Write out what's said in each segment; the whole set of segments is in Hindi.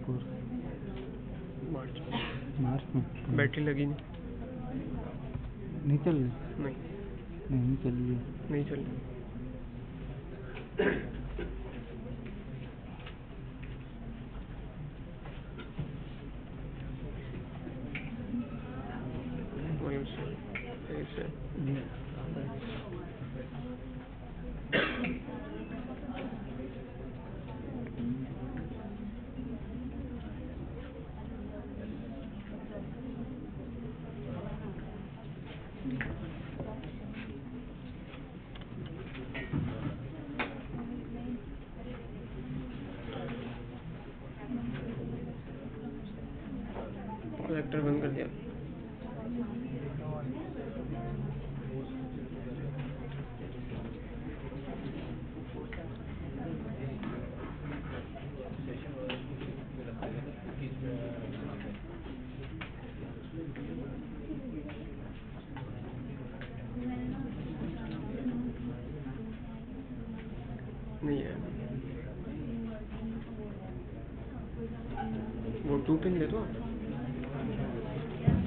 कोर्स मार्च में बैटरी लगी नहीं चल रही? नहीं नहीं चल रही है। नहीं चल रही। प्रोजेक्टर बंद कर दिया। नहीं है वो 2 पिन दे दो।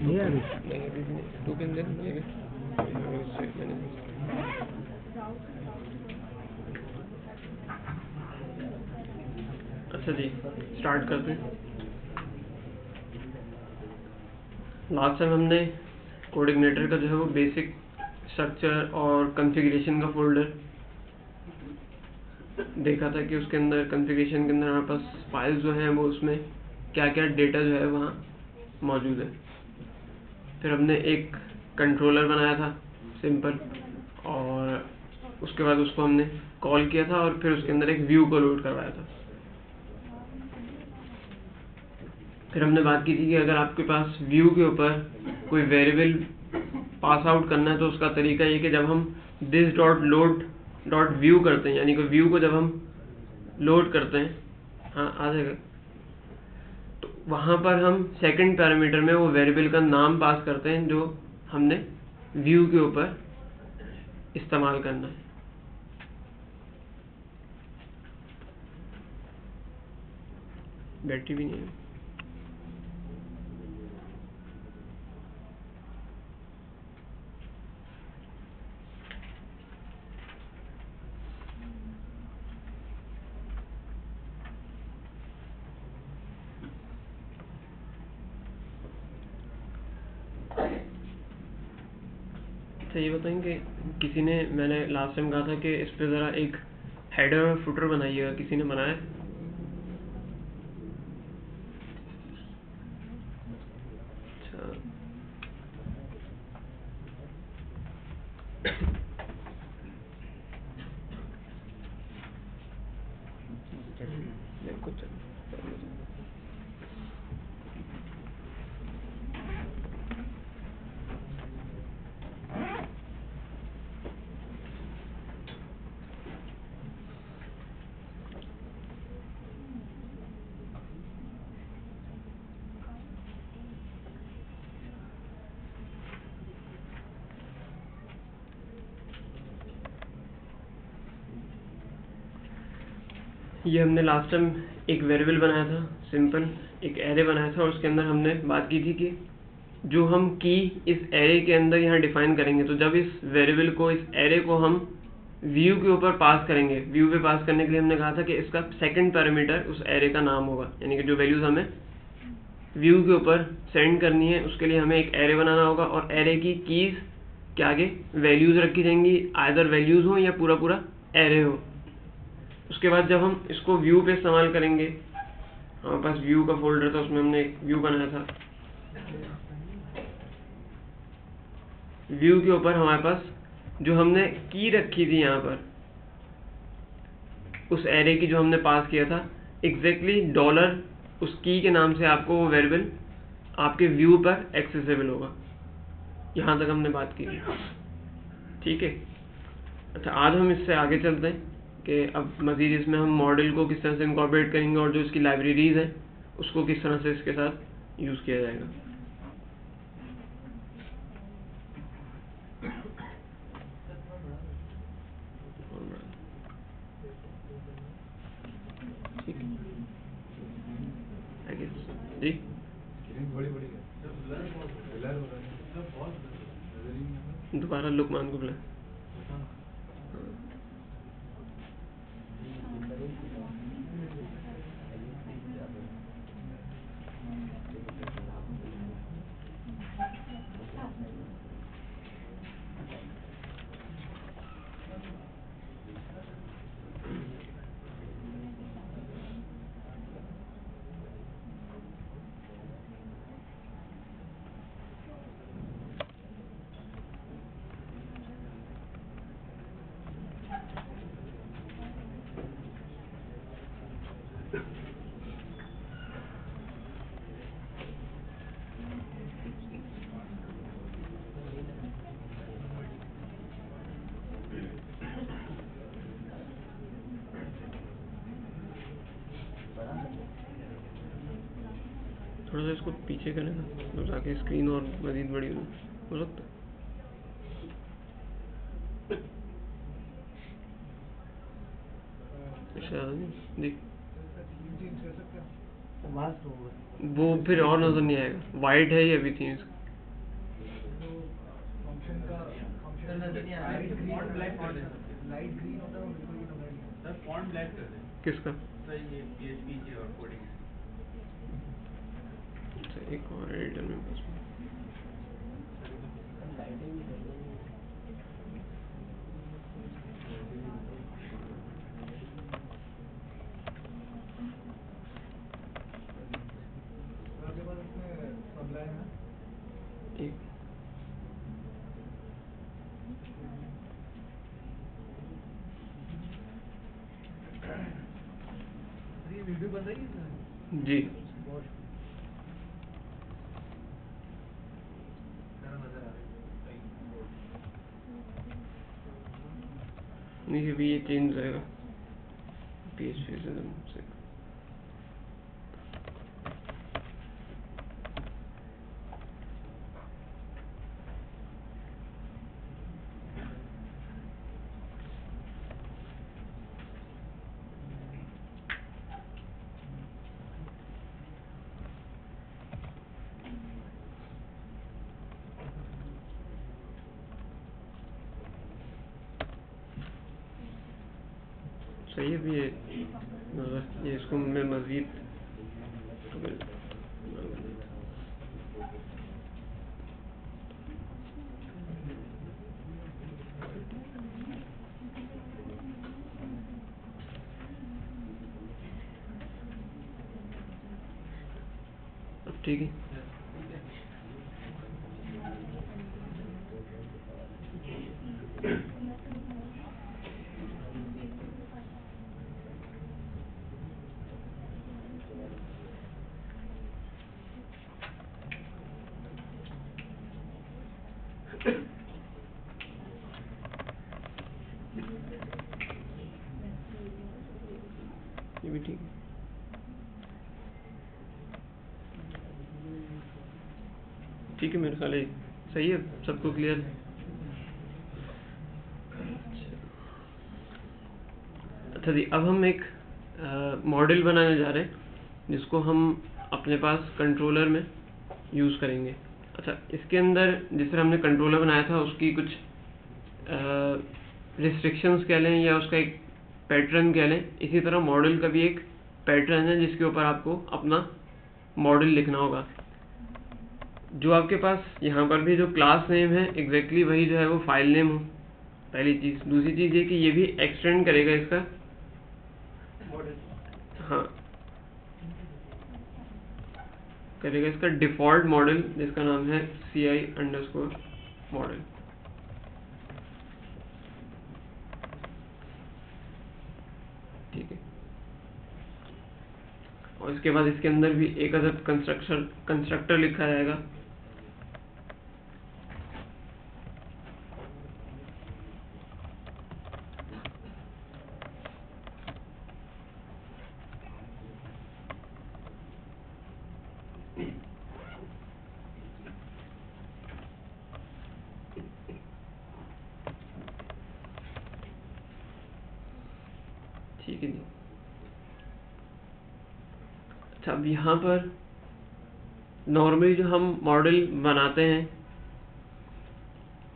नहीं आ रही? नहीं 2 पिन दे देंगे। अच्छा जी, स्टार्ट करते हैं। लास्ट टाइम हमने कोऑर्डिनेटर का जो है वो बेसिक स्ट्रक्चर और कॉन्फ़िगरेशन का फोल्डर देखा था कि उसके अंदर कॉन्फ़िगरेशन के अंदर हमारे पास फाइल्स जो हैं वो उसमें क्या क्या डेटा जो है वहाँ मौजूद है। फिर हमने एक कंट्रोलर बनाया था सिंपल, और उसके बाद उसको हमने कॉल किया था और फिर उसके अंदर एक व्यू को लोड करवाया था। फिर हमने बात की थी कि अगर आपके पास व्यू के ऊपर कोई वेरिएबल पास आउट करना है तो उसका तरीका ये कि जब हम this dot load dot view करते हैं, यानी कि व्यू को जब हम लोड करते हैं, हाँ आ जाएगा, तो वहाँ पर हम सेकंड पैरामीटर में वो वेरिएबल का नाम पास करते हैं जो हमने व्यू के ऊपर इस्तेमाल करना है। बैटरी भी नहीं है। अच्छा ये बताएंगे, किसी ने, मैंने लास्ट टाइम कहा था कि इस पे ज़रा एक हेडर और फुटर बनाइएगा, किसी ने बनाया? अच्छा कुछ ये हमने लास्ट टाइम एक वेरिएबल बनाया था सिंपल, एक एरे बनाया था, और उसके अंदर हमने बात की थी कि जो हम की इस एरे के अंदर यहाँ डिफाइन करेंगे, तो जब इस वेरिएबल को, इस एरे को हम व्यू के ऊपर पास करेंगे, व्यू पे पास करने के लिए हमने कहा था कि इसका सेकंड पैरामीटर उस एरे का नाम होगा, यानी कि जो वैल्यूज हमें व्यू के ऊपर सेंड करनी है उसके लिए हमें एक एरे बनाना होगा, और एरे की कीज के आगे वैल्यूज रखी जाएंगी, आइदर वैल्यूज हो या पूरा पूरा एरे हो। उसके बाद जब हम इसको व्यू पे इस्तेमाल करेंगे, हमारे पास व्यू का फोल्डर था, उसमें हमने एक व्यू बनाया था। व्यू के ऊपर हमारे पास जो हमने की रखी थी यहाँ पर, उस एरे की जो हमने पास किया था, एग्जैक्टली डॉलर उस की के नाम से आपको वो वेरिएबल आपके व्यू पर एक्सेसिबल होगा। यहाँ तक हमने बात की, ठीक है। अच्छा, आज हम इससे आगे चलते हैं कि अब मज़ीद इसमें हम मॉडल को किस तरह से इनकॉर्पोरेट करेंगे और जो इसकी लाइब्रेरीज हैं उसको किस तरह से इसके साथ यूज़ किया जाएगा। ठीक है, जी दोबारा लुकमान को बुला। थोड़ा सा इसको पीछे करें ना तो ताकि स्क्रीन और मजीद बड़ी हो सकता है। जी वो फिर और नजर नहीं आएगा, वाइट है ये अभी थी किसका एक और एडिटर में बस एक वीडियो बन रही है जी नहीं अभी ये चेंज रहेगा PHP से सही है भी ये इसको मैं मज़ीद अब ठीक है ये भी ठीक है ठीक है मेरे ख्याल है सही है सबको क्लियर है। अच्छा जी अब हम एक मॉडल बनाने जा रहे हैं जिसको हम अपने पास कंट्रोलर में यूज़ करेंगे। अच्छा इसके अंदर जिस तरह हमने कंट्रोलर बनाया था उसकी कुछ रिस्ट्रिक्शंस कह लें या उसका एक पैटर्न कह लें, इसी तरह मॉडल का भी एक पैटर्न है जिसके ऊपर आपको अपना मॉडल लिखना होगा। जो आपके पास यहाँ पर भी जो क्लास नेम है एग्जैक्टली वही जो है वो फाइल नेम हो, पहली चीज़। दूसरी चीज़ ये कि ये भी एक्सटेंड करेगा इसका हाँ करेगा इसका डिफ़ॉल्ट मॉडल जिसका नाम है CI_मॉडल। ठीक है और इसके बाद इसके अंदर भी एक अदद कंस्ट्रक्टर लिखा जाएगा। ठीक है जी अच्छा, अब यहाँ पर नॉर्मली जो हम मॉडल बनाते हैं,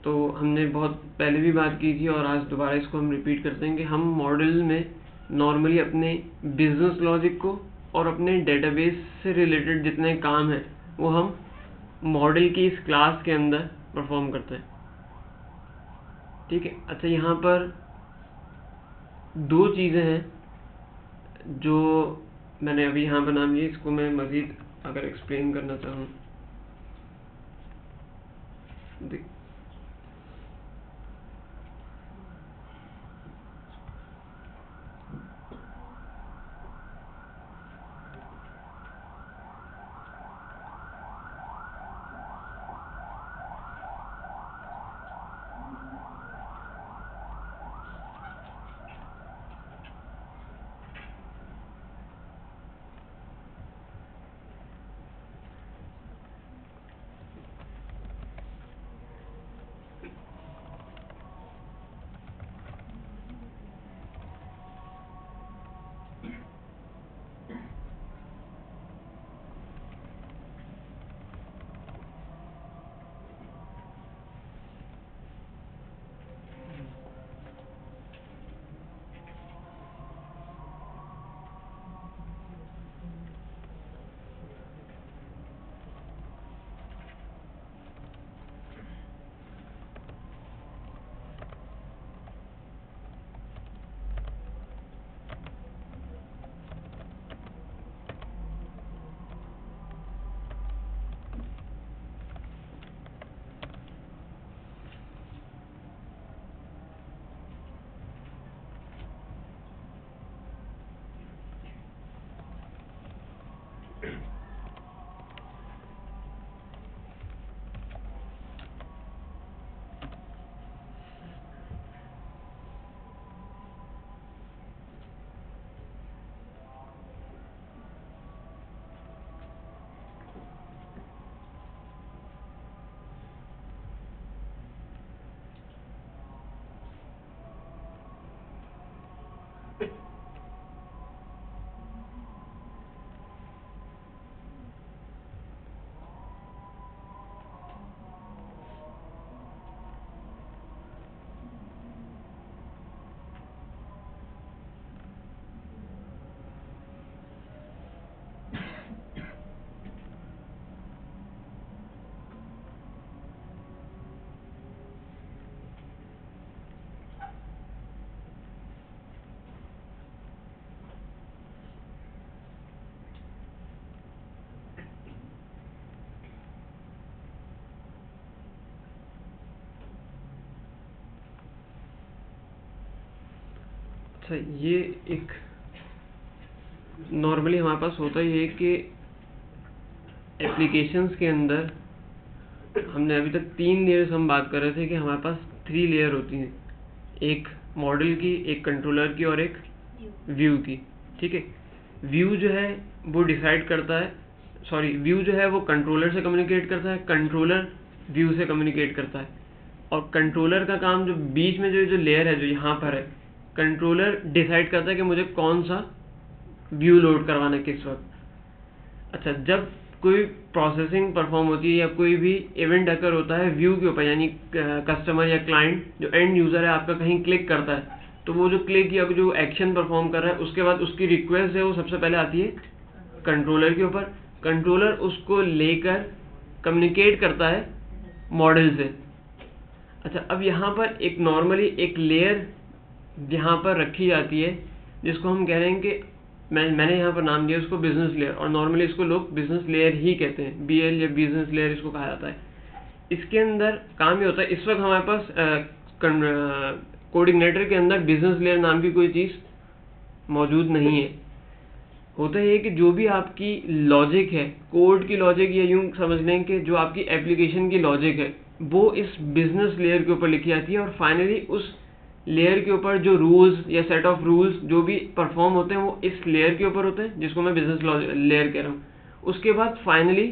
तो हमने बहुत पहले भी बात की थी और आज दोबारा इसको हम रिपीट करते हैं कि हम मॉडल में नॉर्मली अपने बिजनेस लॉजिक को और अपने डेटाबेस से रिलेटेड जितने काम हैं वो हम मॉडल की इस क्लास के अंदर परफॉर्म करते हैं। ठीक है। अच्छा, यहाँ पर दो चीज़ें हैं जो मैंने अभी यहाँ पर नाम लिए, इसको मैं मज़ीद अगर एक्सप्लेन करना चाहूँ। अच्छा, ये एक नॉर्मली हमारे पास होता ही है कि एप्लीकेशंस के अंदर हमने अभी तक 3 लेयर्स हम बात कर रहे थे कि हमारे पास 3 लेयर होती हैं, एक मॉडल की, एक कंट्रोलर की और एक व्यू की। ठीक है। व्यू जो है वो डिसाइड करता है, सॉरी, व्यू जो है वो कंट्रोलर से कम्युनिकेट करता है, कंट्रोलर व्यू से कम्युनिकेट करता है। और कंट्रोलर का काम, जो बीच में जो लेयर है जो यहाँ पर है, कंट्रोलर डिसाइड करता है कि मुझे कौन सा व्यू लोड करवाना है किस वक्त। अच्छा, जब कोई प्रोसेसिंग परफॉर्म होती है या कोई भी इवेंट अकर होता है व्यू के ऊपर, यानी कस्टमर या क्लाइंट जो एंड यूजर है आपका कहीं क्लिक करता है, तो वो जो क्लिक या जो एक्शन परफॉर्म कर रहा है उसके बाद उसकी रिक्वेस्ट है वो सबसे पहले आती है कंट्रोलर के ऊपर। कंट्रोलर उसको लेकर कम्युनिकेट करता है मॉडल से। अच्छा, अब यहाँ पर एक नॉर्मली एक लेयर यहाँ पर रखी जाती है जिसको हम कह रहे हैं कि मैंने यहाँ पर नाम दिया उसको बिजनेस लेयर, और नॉर्मली इसको लोग बिजनेस लेयर ही कहते हैं, बीएल या बिजनेस लेयर इसको कहा जाता है। इसके अंदर काम ये होता है, इस वक्त हमारे पास कोऑर्डिनेटर के अंदर बिजनेस लेयर नाम की कोई चीज़ मौजूद नहीं है। होता है कि जो भी आपकी लॉजिक है, कोड की लॉजिक, या यूं समझ लें कि जो आपकी एप्लीकेशन की लॉजिक है वो इस बिजनेस लेयर के ऊपर लिखी जाती है, और फाइनली उस लेयर के ऊपर जो रूल्स या सेट ऑफ रूल्स जो भी परफॉर्म होते हैं वो इस लेयर के ऊपर होते हैं, जिसको मैं बिजनेस लेयर कह रहा हूँ। उसके बाद फाइनली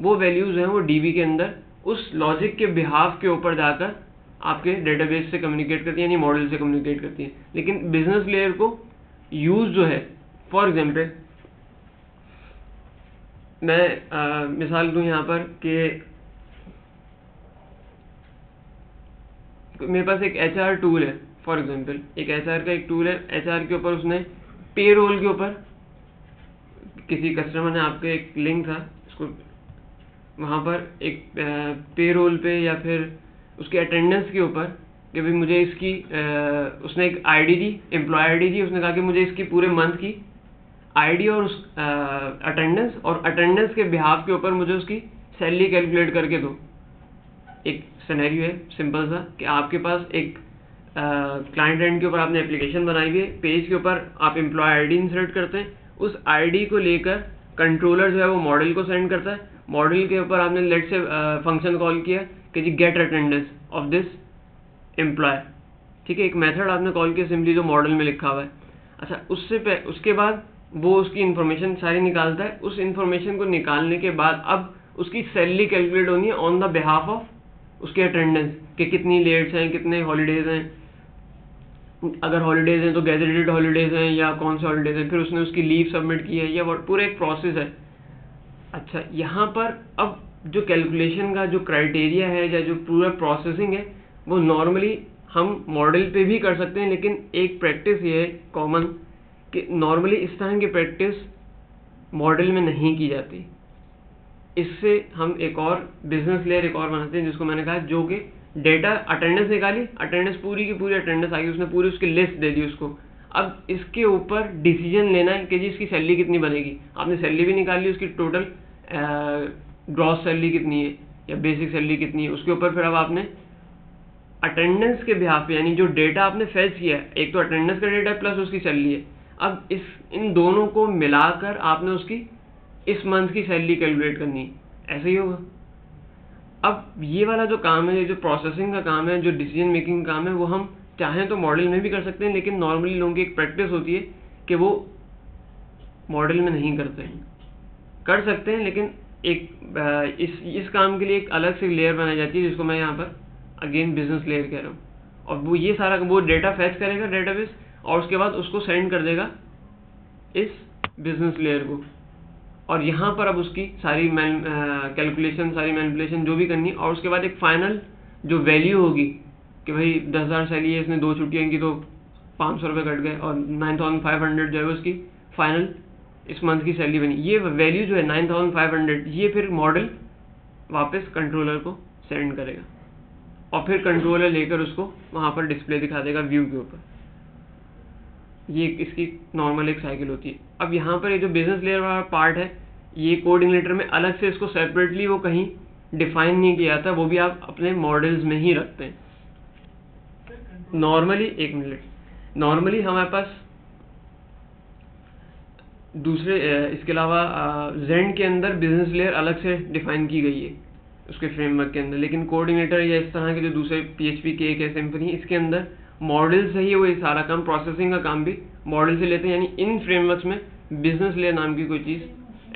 वो वैल्यूज हैं वो डीबी के अंदर उस लॉजिक के बिहाफ के ऊपर जाकर आपके डेटाबेस से कम्युनिकेट करती है, यानी मॉडल से कम्युनिकेट करती है। लेकिन बिजनेस लेयर को यूज जो है, फॉर एग्जाम्पल मैं मिसाल दूं यहाँ पर कि मेरे पास एक HR टूल है, फॉर एग्जांपल एक HR का एक टूल है। HR के ऊपर उसने पेरोल के ऊपर किसी कस्टमर ने आपके एक लिंक था, उसको वहाँ पर एक पेरोल पे या फिर उसके अटेंडेंस के ऊपर कि भाई मुझे इसकी उसने एक आईडी दी, एम्प्लॉय आईडी दी। उसने कहा कि मुझे इसकी पूरे मंथ की आईडी और उस अटेंडेंस के बिहाफ के ऊपर मुझे उसकी सैलरी कैलकुलेट करके दो। एक सिनेरियो है सिंपल सा कि आपके पास एक क्लाइंट एंड के ऊपर आपने एप्लीकेशन बनाई हुई है, पेज के ऊपर आप एम्प्लॉय आईडी इंसर्ट करते हैं, उस आईडी को लेकर कंट्रोलर जो है वो मॉडल को सेंड करता है। मॉडल के ऊपर आपने लेट से फंक्शन कॉल किया कि जी get attendance of this employ, ठीक है, एक मेथड आपने कॉल किया सिंपली जो मॉडल में लिखा हुआ है। अच्छा, उसके बाद वो उसकी इन्फॉर्मेशन सारी निकालता है। उस इन्फॉर्मेशन को निकालने के बाद अब उसकी सैलरी कैलकुलेट होनी है ऑन द बिहाफ ऑफ उसके अटेंडेंस कि कितनी लेट्स हैं, कितने हॉलीडेज हैं, अगर हॉलीडेज हैं तो गैजेटेड हॉलीडेज हैं या कौन से हॉलीडेज हैं, फिर उसने उसकी लीव सबमिट की है, या पूरा एक प्रोसेस है। अच्छा, यहाँ पर अब जो कैलकुलेशन का जो क्राइटेरिया है या जो पूरा प्रोसेसिंग है वो नॉर्मली हम मॉडल पे भी कर सकते हैं, लेकिन एक प्रैक्टिस ये है कॉमन कि नॉर्मली इस तरह की प्रैक्टिस मॉडल में नहीं की जाती। इससे हम एक और बिजनेस लेयर एक और बनाते हैं जिसको मैंने कहा, जो कि डेटा अटेंडेंस निकाली, अटेंडेंस पूरी की पूरी अटेंडेंस आ गई, उसने पूरी उसकी लिस्ट दे दी उसको। अब इसके ऊपर डिसीजन लेना है कि जी इसकी सैलरी कितनी बनेगी। आपने सैलरी भी निकाल ली, उसकी टोटल ग्रॉस सैलरी कितनी है या बेसिक सैलरी कितनी है, उसके ऊपर फिर अब आपने अटेंडेंस के बिहाफ पे, यानी जो डेटा आपने फेच किया है, एक तो अटेंडेंस का डेटा प्लस उसकी सैलरी है, अब इन दोनों को मिलाकर आपने उसकी इस मंथ की सैलरी कैलकुलेट करनी है। ऐसे ही होगा। अब ये वाला जो काम है, जो प्रोसेसिंग का काम है, जो डिसीजन मेकिंग का काम है, वो हम चाहें तो मॉडल में भी कर सकते हैं, लेकिन नॉर्मली लोगों की एक प्रैक्टिस होती है कि वो मॉडल में नहीं करते हैं। कर सकते हैं, लेकिन एक इस काम के लिए एक अलग से लेयर बनाई जाती है जिसको मैं यहाँ पर अगेन बिजनेस लेयर कह रहा हूँ। और वो ये सारा वो डेटा फैच करेगा डेटाबेस और उसके बाद उसको सेंड कर देगा इस बिजनेस लेयर को। और यहाँ पर अब उसकी सारी कैलकुलेशन, सारी मैनिपुलेशन जो भी करनी है, और उसके बाद एक फाइनल जो वैल्यू होगी कि भाई 10,000 सैलरी है, इसने 2 छुट्टियाँ की तो 500 रुपये कट गए और 9,500 जो है उसकी फाइनल इस मंथ की सैलरी बनी। ये वैल्यू जो है 9,500, ये फिर मॉडल वापस कंट्रोलर को सेंड करेगा और फिर कंट्रोलर लेकर उसको वहाँ पर डिस्प्ले दिखा देगा व्यू के ऊपर। ये इसकी नॉर्मल एक साइकिल होती है। अब यहाँ पर ये जो बिजनेस लेयर वाला पार्ट है, ये कोऑर्डिनेटर में अलग से इसको सेपरेटली वो कहीं डिफाइन नहीं किया जाता, वो भी आप अपने मॉडल्स में ही रखते हैं। नॉर्मली हमारे पास दूसरे इसके अलावा जेंड के अंदर बिजनेस लेयर अलग से डिफाइन की गई है उसके फ्रेमवर्क के अंदर, लेकिन कोऑर्डिनेटर या इस तरह के जो दूसरे PHP के एक सिम्फनी, इसके अंदर मॉडल से ही वो ये सारा काम, प्रोसेसिंग का काम भी मॉडल से लेते हैं। यानी इन फ्रेमवर्क्स में बिजनेस लेयर नाम की कोई चीज़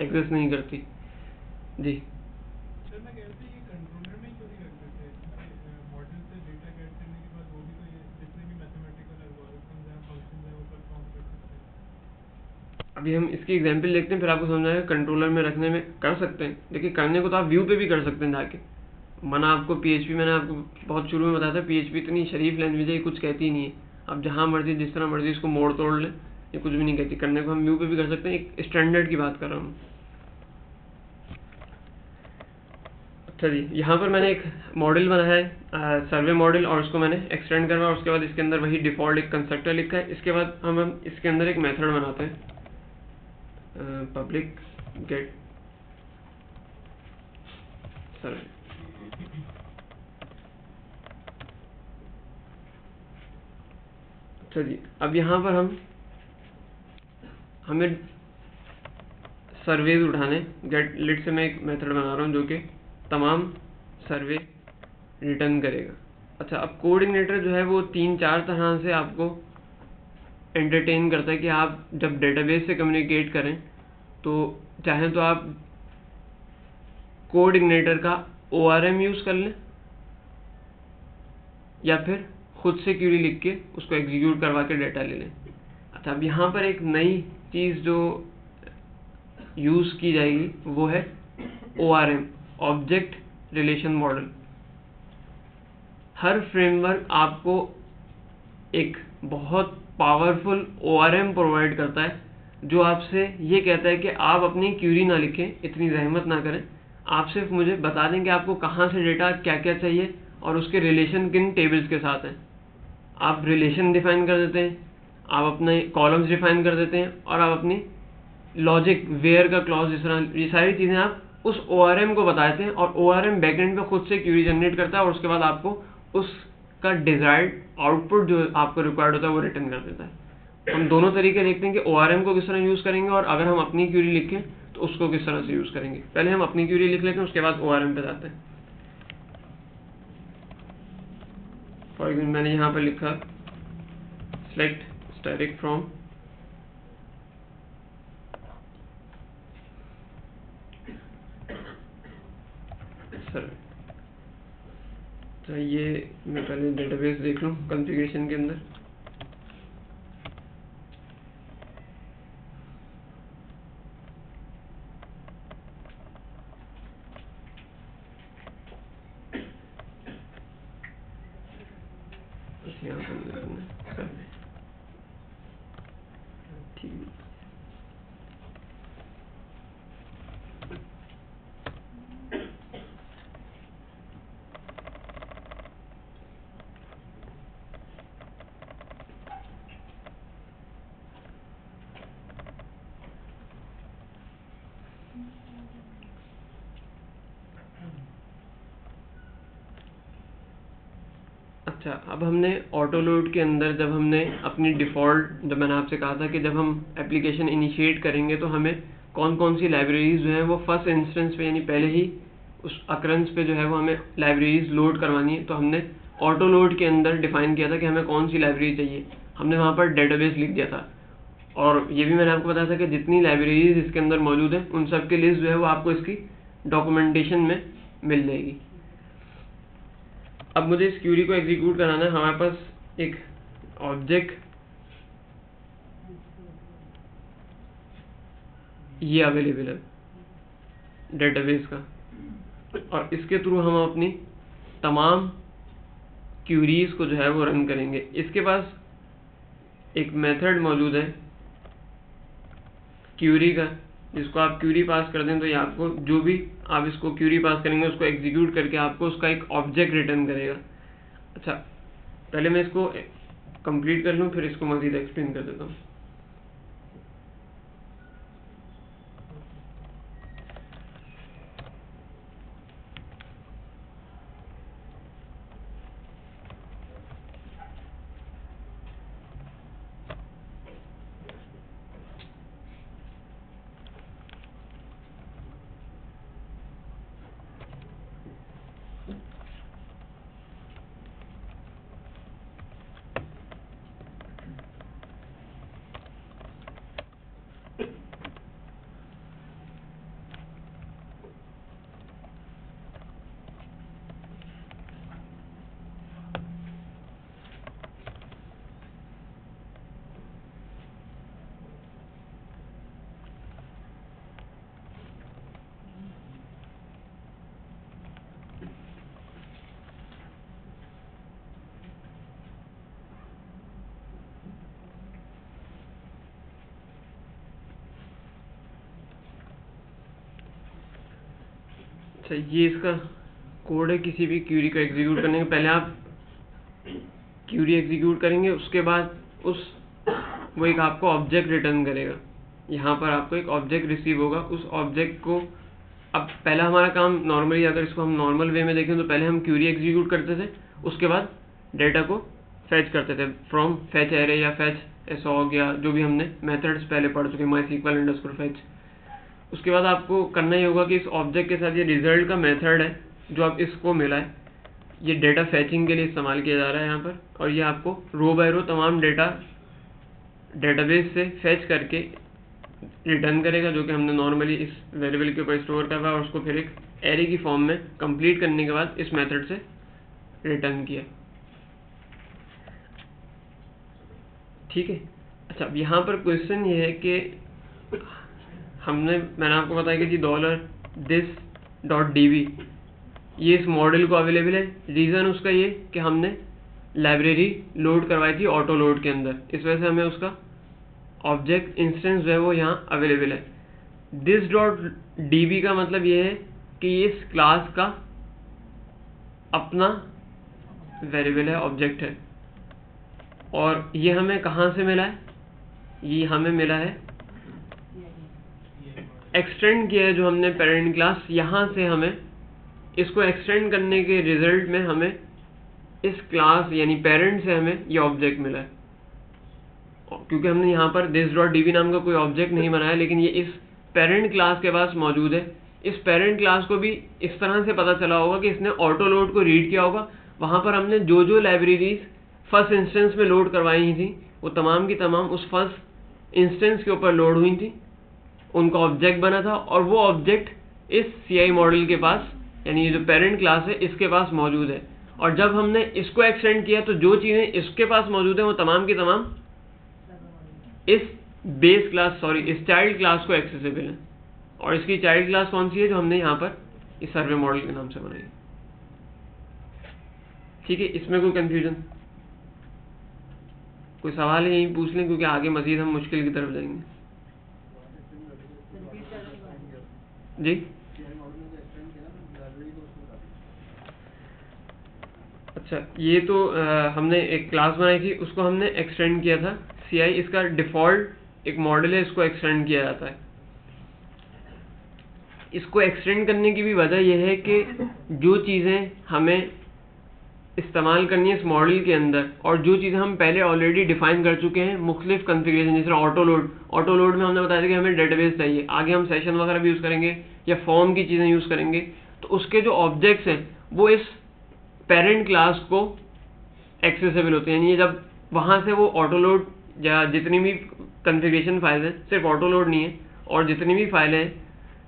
एग्जिस्ट नहीं करती। जी सर, मैं कह रहा था ये कंट्रोलर में क्यों नहीं रखते थे? मॉडल से डेटा गेट करने के बाद वो भी तो ये जितने भी मैथमेटिकल एल्गोरिथम्स हैं, फंक्शंस हैं, वो परफॉर्म कर सकते हैं। अभी हम इसकी एग्जांपल देखते हैं, फिर आपको समझ आएगा। कंट्रोलर में रखने में कर सकते हैं, देखिए करने को तो आप व्यू पे भी कर सकते हैं जाके। मैंने आपको PHP मैंने आपको बहुत शुरू में बताया था, PHP इतनी शरीफ लैंग्वेज है, कुछ कहती नहीं है। आप जहाँ मर्जी जिस तरह मर्जी इसको मोड़ तोड़ लें, ये कुछ भी नहीं कहती। करने को हम व्यू पे भी कर सकते हैं, एक स्टैंडर्ड की बात कर रहा हूँ। अच्छा जी, यहाँ पर मैंने एक मॉडल बनाया है, सर्वे मॉडल, और उसको मैंने एक्सटेंड करवा और उसके बाद इसके अंदर वही डिफ़ॉल्ट एक कंस्ट्रक्टर लिखा है। इसके बाद हम इसके अंदर एक मेथड बनाते हैं, पब्लिक गेट सर्वे। अच्छा जी, अब यहाँ पर हमें सर्वेज उठाने, गेट लिट से मैं एक मेथड बना रहा हूँ जो कि तमाम सर्वे रिटर्न करेगा। अच्छा, अब कोऑर्डिनेटर जो है वो 3-4 तरह से आपको एंटरटेन करता है कि आप जब डेटाबेस से कम्युनिकेट करें तो चाहें तो आप कोऑर्डिनेटर का ORM यूज़ कर लें या फिर खुद से क्यूरी लिख के उसको एग्जीक्यूट करवा के डेटा ले लें। अच्छा, अब यहाँ पर एक नई चीज़ जो यूज़ की जाएगी वो है ORM, ऑब्जेक्ट रिलेशन मॉडल। हर फ्रेमवर्क आपको एक बहुत पावरफुल ORM प्रोवाइड करता है, जो आपसे ये कहता है कि आप अपनी क्यूरी ना लिखें, इतनी जहमत ना करें, आप सिर्फ मुझे बता दें कि आपको कहाँ से डेटा क्या क्या चाहिए और उसके रिलेशन किन टेबल्स के साथ हैं। आप रिलेशन डिफाइन कर देते हैं, आप अपने कॉलम्स डिफाइन कर देते हैं, और आप अपनी लॉजिक, वेयर का क्लॉज, जिस तरह ये सारी चीज़ें आप उस ORM को बता देते हैं, और ORM बैकएंड पे खुद से क्यूरी जनरेट करता है और उसके बाद आपको उसका डिजायर्ड आउटपुट जो आपको रिक्वायर्ड होता है वो रिटर्न कर देता है। हम दोनों तरीके देखते हैं कि ORM को किस तरह यूज़ करेंगे, और अगर हम अपनी क्यूरी लिखें तो उसको किस तरह से यूज़ करेंगे। पहले हम अपनी क्यूरी लिख लेते हैं, उसके बाद ORM पे जाते हैं। फॉर एग्जाम्पल मैंने यहाँ पर लिखा select static from सर, तो ये मैं पहले डेटाबेस देख लूँ कॉन्फ़िगरेशन के अंदर। यहाँ पर ठीक है। अच्छा, अब हमने ऑटो लोड के अंदर जब हमने अपनी डिफ़ॉल्ट, जब मैंने आपसे कहा था कि जब हम एप्लीकेशन इनिशिएट करेंगे तो हमें कौन कौन सी लाइब्रेरीज जो हैं वो फर्स्ट इंस्टेंस पे, यानी पहले ही उस अक्रंस पे जो है वो हमें लाइब्रेरीज लोड करवानी है, तो हमने ऑटो लोड के अंदर डिफाइन किया था कि हमें कौन सी लाइब्रेरी चाहिए। हमने वहाँ पर डेटाबेस लिख दिया था, और ये भी मैंने आपको बताया था कि जितनी लाइब्रेरीज इसके अंदर मौजूद हैं उन सब की लिस्ट जो है वो आपको इसकी डॉक्यूमेंटेशन में मिल जाएगी। अब मुझे इस क्यूरी को एग्जीक्यूट कराना है। हमारे पास एक ऑब्जेक्ट ये अवेलेबल है डेटाबेस का, और इसके थ्रू हम अपनी तमाम क्यूरीज को जो है वो रन करेंगे। इसके पास एक मेथड मौजूद है क्यूरी का, जिसको आप क्यूरी पास कर दें तो ये आपको जो भी आप इसको क्यूरी पास करेंगे उसको एग्जीक्यूट करके आपको उसका एक ऑब्जेक्ट रिटर्न करेगा। अच्छा, पहले मैं इसको कंप्लीट कर लूँ, फिर इसको मज़ीद एक्सप्लेन कर देता हूँ। अच्छा, ये इसका कोड है किसी भी क्यूरी को एग्जीक्यूट करने के पहले आप क्यूरी एग्जीक्यूट करेंगे, उसके बाद वो एक आपको ऑब्जेक्ट रिटर्न करेगा। यहाँ पर आपको एक ऑब्जेक्ट रिसीव होगा। उस ऑब्जेक्ट को अब पहला हमारा काम नॉर्मली, अगर इसको हम नॉर्मल वे में देखें तो पहले हम क्यूरी एग्जीक्यूट करते थे, उसके बाद डेटा को फैच करते थे फ्रॉम फैच एरे या फैच एसॉग या जो भी हमने मेथड्स पहले पढ़ चुके, MySQL_fetch। उसके बाद आपको करना ही होगा कि इस ऑब्जेक्ट के साथ ये रिजल्ट का मेथड है जो आप इसको मिला है, ये डेटा फैचिंग के लिए इस्तेमाल किया जा रहा है यहाँ पर, और ये आपको रो बाय रो तमाम डेटा डेटाबेस से फैच करके रिटर्न करेगा, जो कि हमने नॉर्मली इस वेरिएबल के ऊपर स्टोर कर रहा है और उसको फिर एक एरे की फॉर्म में कंप्लीट करने के बाद इस मेथड से रिटर्न किया। ठीक है। अच्छा, अब यहाँ पर क्वेश्चन ये है कि मैंने आपको बताया कि जी $this.db ये इस मॉडल को अवेलेबल है। रीज़न उसका ये कि हमने लाइब्रेरी लोड करवाई थी ऑटो लोड के अंदर, इस वजह से हमें उसका ऑब्जेक्ट इंस्टेंस जो है वो यहाँ अवेलेबल है। this.db का मतलब ये है कि ये इस क्लास का अपना वेरिएबल है, ऑब्जेक्ट है। और ये हमें कहाँ से मिला है? ये हमें मिला है एक्सटेंड किया है जो हमने पेरेंट क्लास, यहाँ से हमें इसको एक्सटेंड करने के रिजल्ट में हमें इस क्लास यानी पेरेंट से हमें ये ऑब्जेक्ट मिला है। क्योंकि हमने यहाँ पर this.db नाम का कोई ऑब्जेक्ट नहीं बनाया, लेकिन ये इस पेरेंट क्लास के पास मौजूद है। इस पेरेंट क्लास को भी इस तरह से पता चला होगा कि इसने ऑटो लोड को रीड किया होगा। वहाँ पर हमने जो जो लाइब्रेरीज फर्स्ट इंस्टेंस में लोड करवाई थी वो तमाम की तमाम उस फर्स्ट इंस्टेंस के ऊपर लोड हुई थी, उनका ऑब्जेक्ट बना था और वो ऑब्जेक्ट इस CI मॉडल के पास यानी ये जो पेरेंट क्लास है इसके पास मौजूद है। और जब हमने इसको एक्सटेंड किया तो जो चीज़ें इसके पास मौजूद है वो तमाम की तमाम इस इस चाइल्ड क्लास को एक्सेसिबल है। और इसकी चाइल्ड क्लास कौन सी है? जो हमने यहाँ पर इस सर्वे मॉडल के नाम से बनाई। ठीक है, इसमें कोई कंफ्यूजन, कोई सवाल है यही पूछ लें, क्योंकि आगे मजीद हम मुश्किल की तरफ जाएंगे। जी अच्छा, ये तो हमने एक क्लास बनाई थी, उसको हमने एक्सटेंड किया था। CI इसका डिफ़ॉल्ट एक मॉडल है, इसको एक्सटेंड किया जाता है। इसको एक्सटेंड करने की भी वजह यह है कि जो चीज़ें हमें इस्तेमाल करनी है इस मॉडल के अंदर और जो चीज़ें हम पहले ऑलरेडी डिफाइन कर चुके हैं मुख्तलिफ कन्फिगरेशन, जैसे ऑटो लोड में हमने बताया था कि हमें डेटाबेस चाहिए, आगे हम सेशन वगैरह भी यूज़ करेंगे या फॉर्म की चीज़ें यूज़ करेंगे। तो उसके जो ऑब्जेक्ट्स हैं वो इस पेरेंट क्लास को एक्सेसिबल होते हैं, यानी जब वहाँ से वो ऑटो लोड या जितनी भी कन्फिगरेशन फाइल हैं, सिर्फ ऑटो लोड नहीं है और जितनी भी फाइलें हैं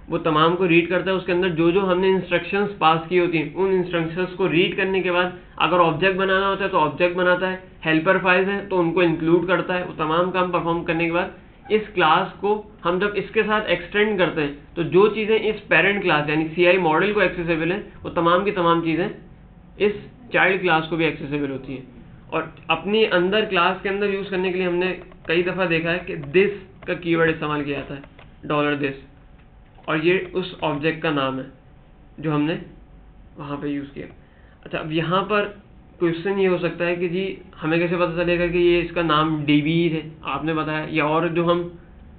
वो तमाम को रीड करता है। उसके अंदर जो जो हमने इंस्ट्रक्शंस पास की होती हैं उन इंस्ट्रक्शंस को रीड करने के बाद अगर ऑब्जेक्ट बनाना होता है तो ऑब्जेक्ट बनाता है, हेल्पर फाइल्स हैं तो उनको इंक्लूड करता है। वो तमाम काम परफॉर्म करने के बाद इस क्लास को हम जब इसके साथ एक्सटेंड करते हैं तो जो चीज़ें इस पेरेंट क्लास यानी CI मॉडल को एक्सेसिबल हैं वो तमाम की तमाम चीज़ें इस चाइल्ड क्लास को भी एक्सेसिबल होती हैं। और अपनी अंदर क्लास के अंदर यूज़ करने के लिए हमने कई दफ़ा देखा है कि दिस का कीवर्ड इस्तेमाल किया जाता है, $this, और ये उस ऑब्जेक्ट का नाम है जो हमने वहाँ पे यूज़ किया। अच्छा, अब यहाँ पर क्वेश्चन ये हो सकता है कि जी हमें कैसे पता चलेगा कि ये इसका नाम DB है, आपने बताया, या और जो हम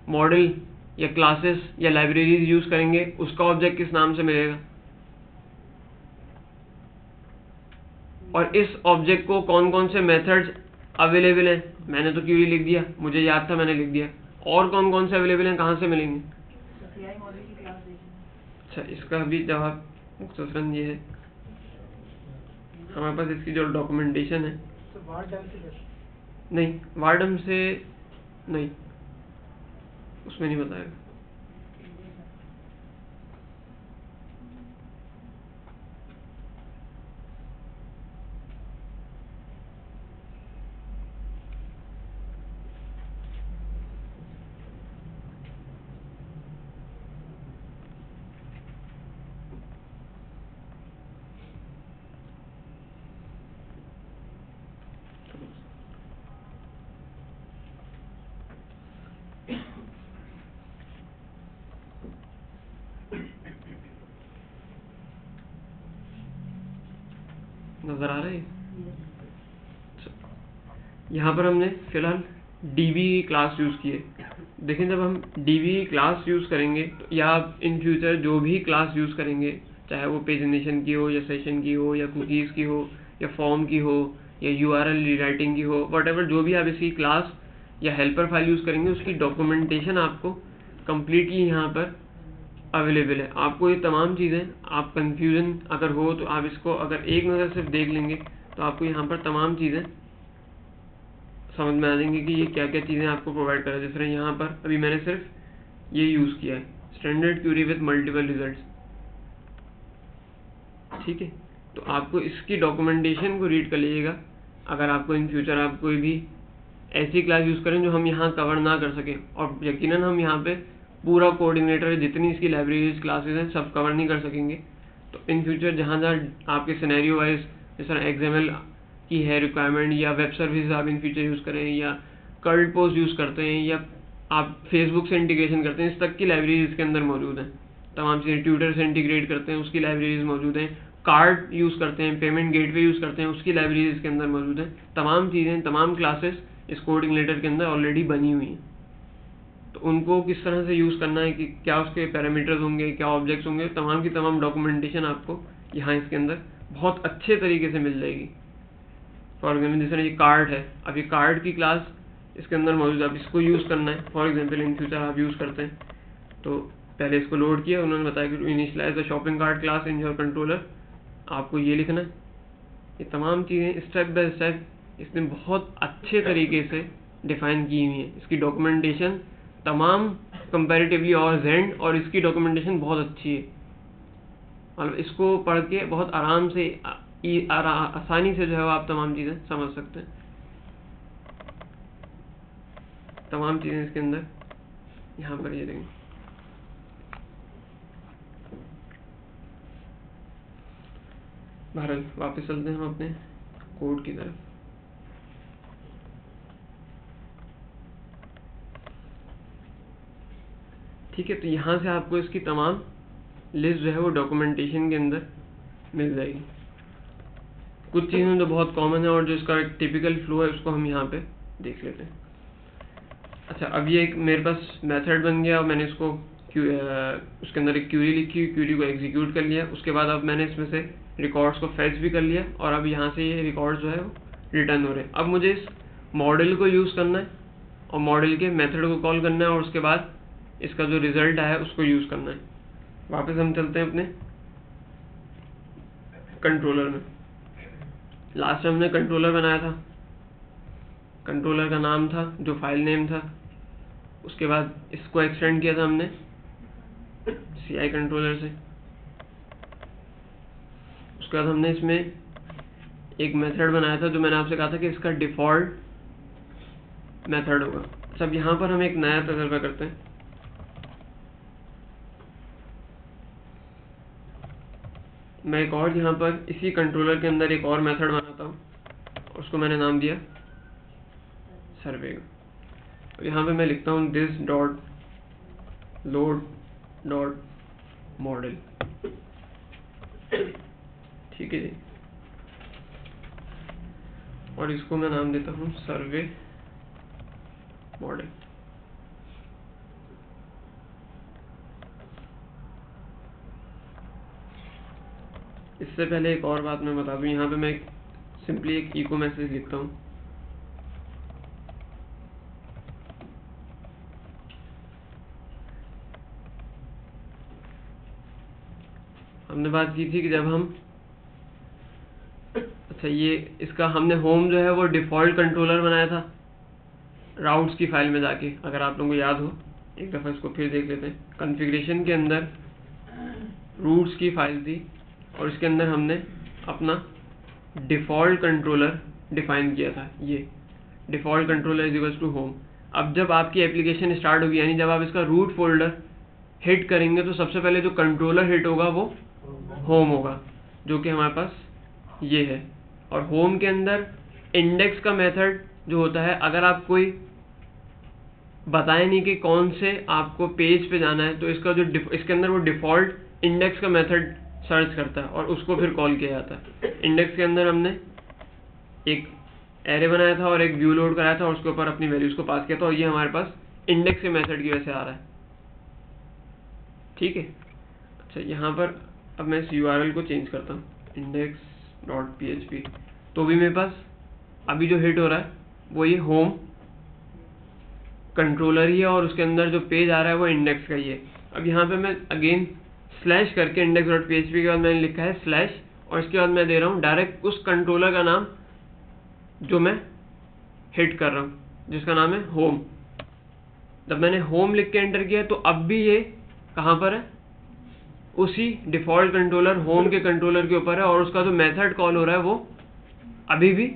मॉडल या क्लासेस या लाइब्रेरीज यूज़ करेंगे उसका ऑब्जेक्ट किस नाम से मिलेगा, और इस ऑब्जेक्ट को कौन कौन से मेथड्स अवेलेबल हैं। मैंने तो क्यूरी लिख दिया, मुझे याद था मैंने लिख दिया, और कौन कौन से अवेलेबल हैं, कहाँ से मिलेंगे। अच्छा, इसका भी जवाब मुख्तसरन ये है, हमारे पास इसकी जो डॉक्यूमेंटेशन है नहीं, वार्डम से नहीं, उसमें नहीं बताएगा। नजर आ रहा है? यहाँ पर हमने फिलहाल DB क्लास यूज़ की है। देखें, जब हम DB क्लास यूज़ करेंगे तो या आप इन फ्यूचर जो भी क्लास यूज़ करेंगे, चाहे वो पेजिनेशन की हो या सेशन की हो या कुकीज़ की हो या फॉर्म की हो या URL रीराइटिंग की हो, वट जो भी आप इसकी क्लास या हेल्पर फाइल यूज़ करेंगे उसकी डॉक्यूमेंटेशन आपको कम्प्लीटली यहाँ पर अवेलेबल है। आपको ये तमाम चीज़ें, आप कंफ्यूजन अगर हो तो आप इसको अगर एक नज़र सिर्फ देख लेंगे तो आपको यहाँ पर तमाम चीज़ें समझ में आ जाएंगी कि ये क्या क्या चीज़ें आपको प्रोवाइड कर रहा है। जैसे यहाँ पर अभी मैंने सिर्फ ये यूज़ किया है, standard query with multiple results. ठीक है, तो आपको इसकी डॉक्यूमेंटेशन को रीड कर लीजिएगा अगर आपको इन फ्यूचर आप कोई भी ऐसी क्लास यूज़ करें जो हम यहाँ कवर ना कर सकें। और यकीनन हम यहाँ पे पूरा कोऑर्डिनेटर जितनी इसकी लाइब्रेरीज क्लासेस हैं सब कवर नहीं कर सकेंगे। तो इन फ्यूचर जहाँ जहाँ आपके सिनेरियो वाइज जैसा XML की है रिक्वायरमेंट, या वेब सर्विस आप इन फ्यूचर यूज़ करें, या कर्ल पोस्ट यूज़ करते हैं, या आप फेसबुक से इंटीग्रेशन करते हैं, इस तक की लाइब्रेरीज इसके अंदर मौजूद हैं। तमाम चीज़ें ट्विटर से इंटीग्रेट करते हैं, उसकी लाइब्रेरीज मौजूद हैं। कार्ड यूज़ करते हैं, पेमेंट गेटवे यूज़ करते हैं, उसकी लाइब्रेरीज इसके अंदर मौजूद हैं। तमाम चीज़ें, तमाम क्लासेस इस कोऑर्डिनेटर के अंदर ऑलरेडी बनी हुई हैं। तो उनको किस तरह से यूज़ करना है, कि क्या उसके पैरामीटर्स होंगे, क्या ऑब्जेक्ट्स होंगे, तमाम की तमाम डॉक्यूमेंटेशन आपको यहाँ इसके अंदर बहुत अच्छे तरीके से मिल जाएगी। फॉर एग्जाम्पल जैसे ये कार्ड है, अब ये कार्ड की क्लास इसके अंदर मौजूद है, अब इसको यूज़ करना है। फॉर एग्जाम्पल इन फ्यूचर आप यूज़ करते हैं तो पहले इसको लोड किया, उन्होंने बताया कि initialize the shopping cart class in your controller, आपको ये लिखना है। ये तमाम चीज़ें स्टेप बाय स्टेप इसने बहुत अच्छे तरीके से डिफाइन की हुई है। इसकी डॉक्यूमेंटेशन तमाम कंपैरेटिवली और जेंड और इसकी डॉक्यूमेंटेशन बहुत अच्छी है। मतलब इसको पढ़ के बहुत आराम से आसानी से जो है आप तमाम चीज़ें समझ सकते हैं। तमाम चीज़ें इसके अंदर यहाँ पर ये देखें। बहरहाल वापस चलते हैं हम अपने कोड की तरफ। ठीक है, तो यहाँ से आपको इसकी तमाम लिस्ट जो है वो डॉक्यूमेंटेशन के अंदर मिल जाएगी। कुछ चीज़ें जो बहुत कॉमन है और जो इसका टिपिकल फ्लो है उसको हम यहाँ पे देख लेते हैं। अच्छा, अब ये एक मेरे पास मेथड बन गया और मैंने इसको उसके अंदर एक क्यूरी लिखी, क्यूरी को एग्जीक्यूट कर लिया। उसके बाद अब मैंने इसमें से रिकॉर्ड्स को फेच भी कर लिया और अब यहाँ से ये रिकॉर्ड्स जो है वो रिटर्न हो रहे हैं। अब मुझे इस मॉडल को यूज़ करना है और मॉडल के मेथड को कॉल करना है और उसके बाद इसका जो रिजल्ट आया है उसको यूज़ करना है। वापस हम चलते हैं अपने कंट्रोलर में। लास्ट में हमने कंट्रोलर बनाया था, कंट्रोलर का नाम था जो फाइल नेम था। उसके बाद इसको एक्सटेंड किया था हमने CI कंट्रोलर से। उसके बाद हमने इसमें एक मेथड बनाया था जो मैंने आपसे कहा था कि इसका डिफ़ॉल्ट मेथड होगा। सब यहाँ पर हम एक नया तजर्बा करते हैं। मैं एक और यहाँ पर इसी कंट्रोलर के अंदर एक और मेथड बनाता हूँ और उसको मैंने नाम दिया सर्वे। और यहाँ पे मैं लिखता हूँ this dot load dot model. ठीक है जी, और इसको मैं नाम देता हूँ सर्वे मॉडल। इससे पहले एक और बात मैं बता दूँ, यहाँ पे मैं सिंपली एक इको मैसेज लिखता हूँ। हमने बात की थी कि जब हम ये इसका हमने होम जो है वो डिफ़ॉल्ट कंट्रोलर बनाया था राउट्स की फाइल में जाके। अगर आप लोगों को याद हो, एक दफ़ा इसको फिर देख लेते हैं। कॉन्फ़िगरेशन के अंदर रूट्स की फाइल थी और इसके अंदर हमने अपना डिफ़ॉल्ट कंट्रोलर डिफाइन किया था। ये default controller is equals to home. अब जब आपकी एप्लीकेशन स्टार्ट होगी, यानी जब आप इसका रूट फोल्डर हिट करेंगे तो सबसे पहले जो कंट्रोलर हिट होगा वो होम होगा, जो कि हमारे पास ये है। और होम के अंदर इंडेक्स का मेथड जो होता है, अगर आप कोई बताए नहीं कि कौन से आपको पेज पे जाना है, तो इसका जो इसके अंदर वो डिफ़ॉल्ट इंडेक्स का मेथड सर्च करता है और उसको फिर कॉल किया जाता है। इंडेक्स के अंदर हमने एक एरे बनाया था और एक व्यू लोड कराया था और उसके ऊपर अपनी वैल्यूज़ को पास किया था, और ये हमारे पास इंडेक्स के मेथड की वजह से आ रहा है। ठीक है, अच्छा यहाँ पर अब मैं इस URL को चेंज करता हूँ index.php। तो भी मेरे पास अभी जो हिट हो रहा है वो ये होम कंट्रोलर ही है और उसके अंदर जो पेज आ रहा है वो इंडेक्स का ही है। अब यहाँ पे मैं अगेन स्लैश करके index.php के बाद मैंने लिखा है स्लैश, और इसके बाद मैं दे रहा हूँ डायरेक्ट उस कंट्रोलर का नाम जो मैं हिट कर रहा हूँ, जिसका नाम है होम। जब मैंने होम लिख के एंटर किया तो अब भी ये कहाँ पर है, उसी डिफ़ॉल्ट कंट्रोलर होम के कंट्रोलर के ऊपर है, और उसका जो मेथड कॉल हो रहा है वो अभी भी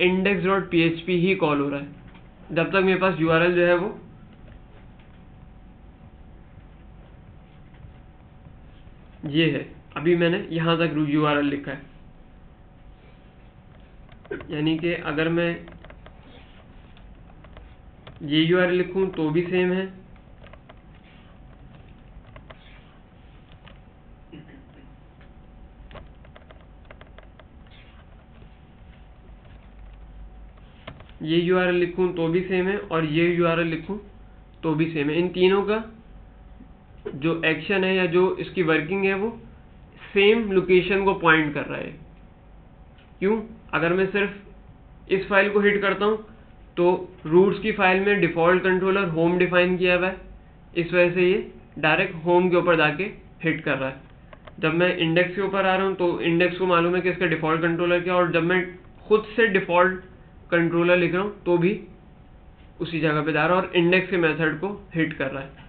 index.php ही कॉल हो रहा है। जब तक मेरे पास URL जो है वो ये है, अभी मैंने यहाँ तक URL लिखा है, यानी कि अगर मैं ये URL लिखूं तो भी सेम है, ये URL लिखूं तो भी सेम है, और ये URL लिखूं तो भी सेम है। इन तीनों का जो एक्शन है या जो इसकी वर्किंग है वो सेम लोकेशन को पॉइंट कर रहा है। क्यों? अगर मैं सिर्फ इस फाइल को हिट करता हूँ तो रूट्स की फाइल में डिफ़ॉल्ट कंट्रोलर होम डिफाइन किया हुआ है, इस वजह से ये डायरेक्ट होम के ऊपर जाके हिट कर रहा है। जब मैं इंडेक्स के ऊपर आ रहा हूँ तो इंडेक्स को मालूम है कि इसका डिफ़ॉल्ट कंट्रोलर क्या है, और जब मैं खुद से डिफ़ॉल्ट कंट्रोलर लिख रहा हूँ तो भी उसी जगह पे जा रहा है और इंडेक्स के मेथड को हिट कर रहा है।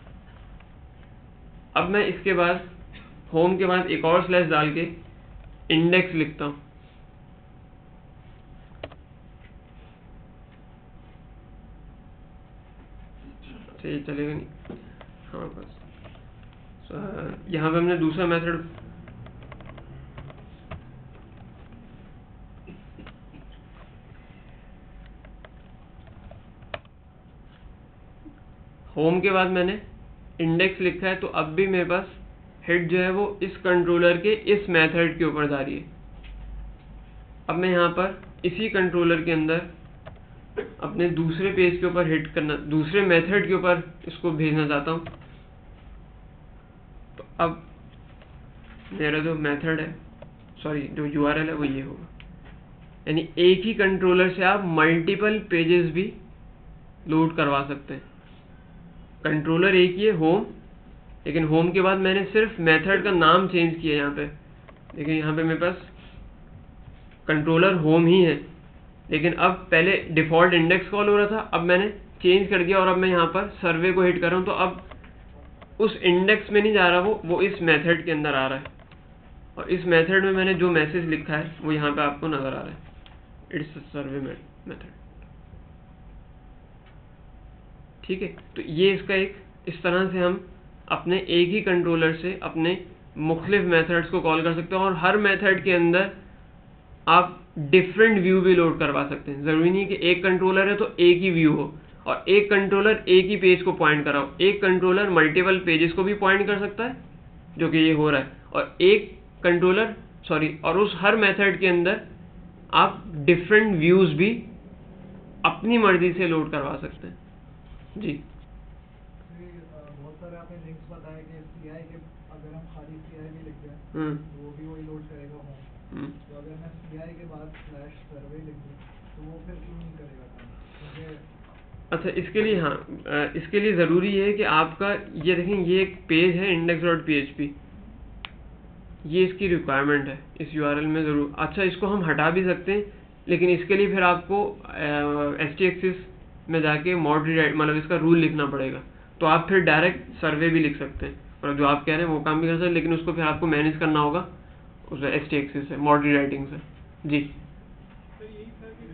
अब मैं इसके बाद होम के बाद एक और स्लैश डाल के इंडेक्स लिखता हूँ। अच्छा, ये चलेगा नहीं, हाँ बस यहाँ पे हमने दूसरा मेथड होम के बाद मैंने इंडेक्स लिखा है, तो अब भी मेरे पास हिट जो है वो इस कंट्रोलर के इस मेथड के ऊपर जा रही है। अब मैं यहाँ पर इसी कंट्रोलर के अंदर अपने दूसरे पेज के ऊपर हिट करना, दूसरे मेथड के ऊपर इसको भेजना चाहता हूँ। तो अब मेरा जो मेथड है, सॉरी जो URL है वो ये होगा, यानी एक ही कंट्रोलर से आप मल्टीपल पेजेस भी लोड करवा सकते हैं। कंट्रोलर एक ही है होम, लेकिन होम के बाद मैंने सिर्फ मेथड का नाम चेंज किया यहाँ पे। लेकिन यहाँ पे मेरे पास कंट्रोलर होम ही है, लेकिन अब पहले डिफ़ॉल्ट इंडेक्स कॉल हो रहा था, अब मैंने चेंज कर दिया और अब मैं यहाँ पर सर्वे को हिट कर रहा हूँ, तो अब उस इंडेक्स में नहीं जा रहा, वो इस मेथड के अंदर आ रहा है, और इस मेथड में मैंने जो मैसेज लिखा है वो यहाँ पे आपको नज़र आ रहा है, इट्स सर्वे मेथड। ठीक है, तो ये इसका एक, इस तरह से हम अपने एक ही कंट्रोलर से अपने मुख्तलिफ मेथड्स को कॉल कर सकते हैं, और हर मेथड के अंदर आप डिफरेंट व्यू भी लोड करवा सकते हैं। ज़रूरी नहीं कि एक कंट्रोलर है तो एक ही व्यू हो, और एक कंट्रोलर एक ही पेज को पॉइंट कराओ। एक कंट्रोलर मल्टीपल पेजेस को भी पॉइंट कर सकता है, जो कि ये हो रहा है, और एक कंट्रोलर और उस हर मेथड के अंदर आप डिफरेंट व्यूज़ भी अपनी मर्जी से लोड करवा सकते हैं। जी, बहुत सारे आपने लिंक्स बताए कि CI के अगर हम खाली CI भी लिख दें तो वो भी वही लोड करेगा होम। तो अगर मैं CI के बाद /survey लिख दूं तो वो फिर क्यों नहीं करेगा काम? अच्छा, इसके लिए हाँ, इसके लिए ज़रूरी है कि आपका ये देखें, ये एक पेज है index.php, ये इसकी रिक्वायरमेंट है इस URL में ज़रूर। अच्छा, इसको हम हटा भी सकते हैं, लेकिन इसके लिए फिर आपको htaccess में जाके मॉड रीडायरेक्ट, मतलब इसका रूल लिखना पड़ेगा। तो आप फिर डायरेक्ट सर्वे भी लिख सकते हैं, और जो आप कह रहे हैं वो काम भी कर सकते हैं, लेकिन उसको फिर आपको मैनेज करना होगा उस htaccess से, मॉड रीराइटिंग से। जी, सर यही था कि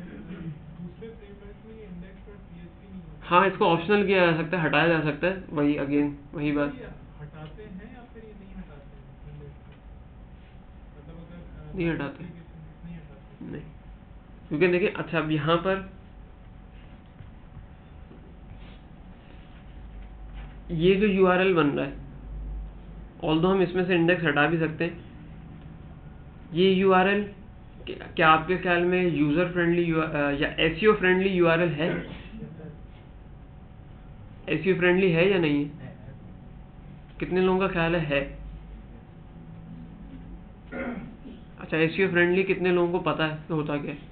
दूसरे फ्रेमवर्क में index.php नहीं होता। हाँ, इसको ऑप्शनल किया जा सकता है, हटाया जा सकता है, वही अगेन वही बात। ये हटाते हैं या फिर ये नहीं हटाते हैं index को? मतलब अगर नहीं हटाते, नहीं हटाते। नहीं, क्योंकि देखिए, अच्छा अब यहाँ पर ये जो URL बन रहा है, ऑल्दो हम इसमें से इंडेक्स हटा भी सकते हैं, ये URL क्या आपके ख्याल में यूज़र फ्रेंडली या SEO फ्रेंडली URL है? SEO फ्रेंडली है या नहीं है? कितने लोगों का ख्याल है? अच्छा, SEO फ्रेंडली कितने लोगों को पता है होता क्या है?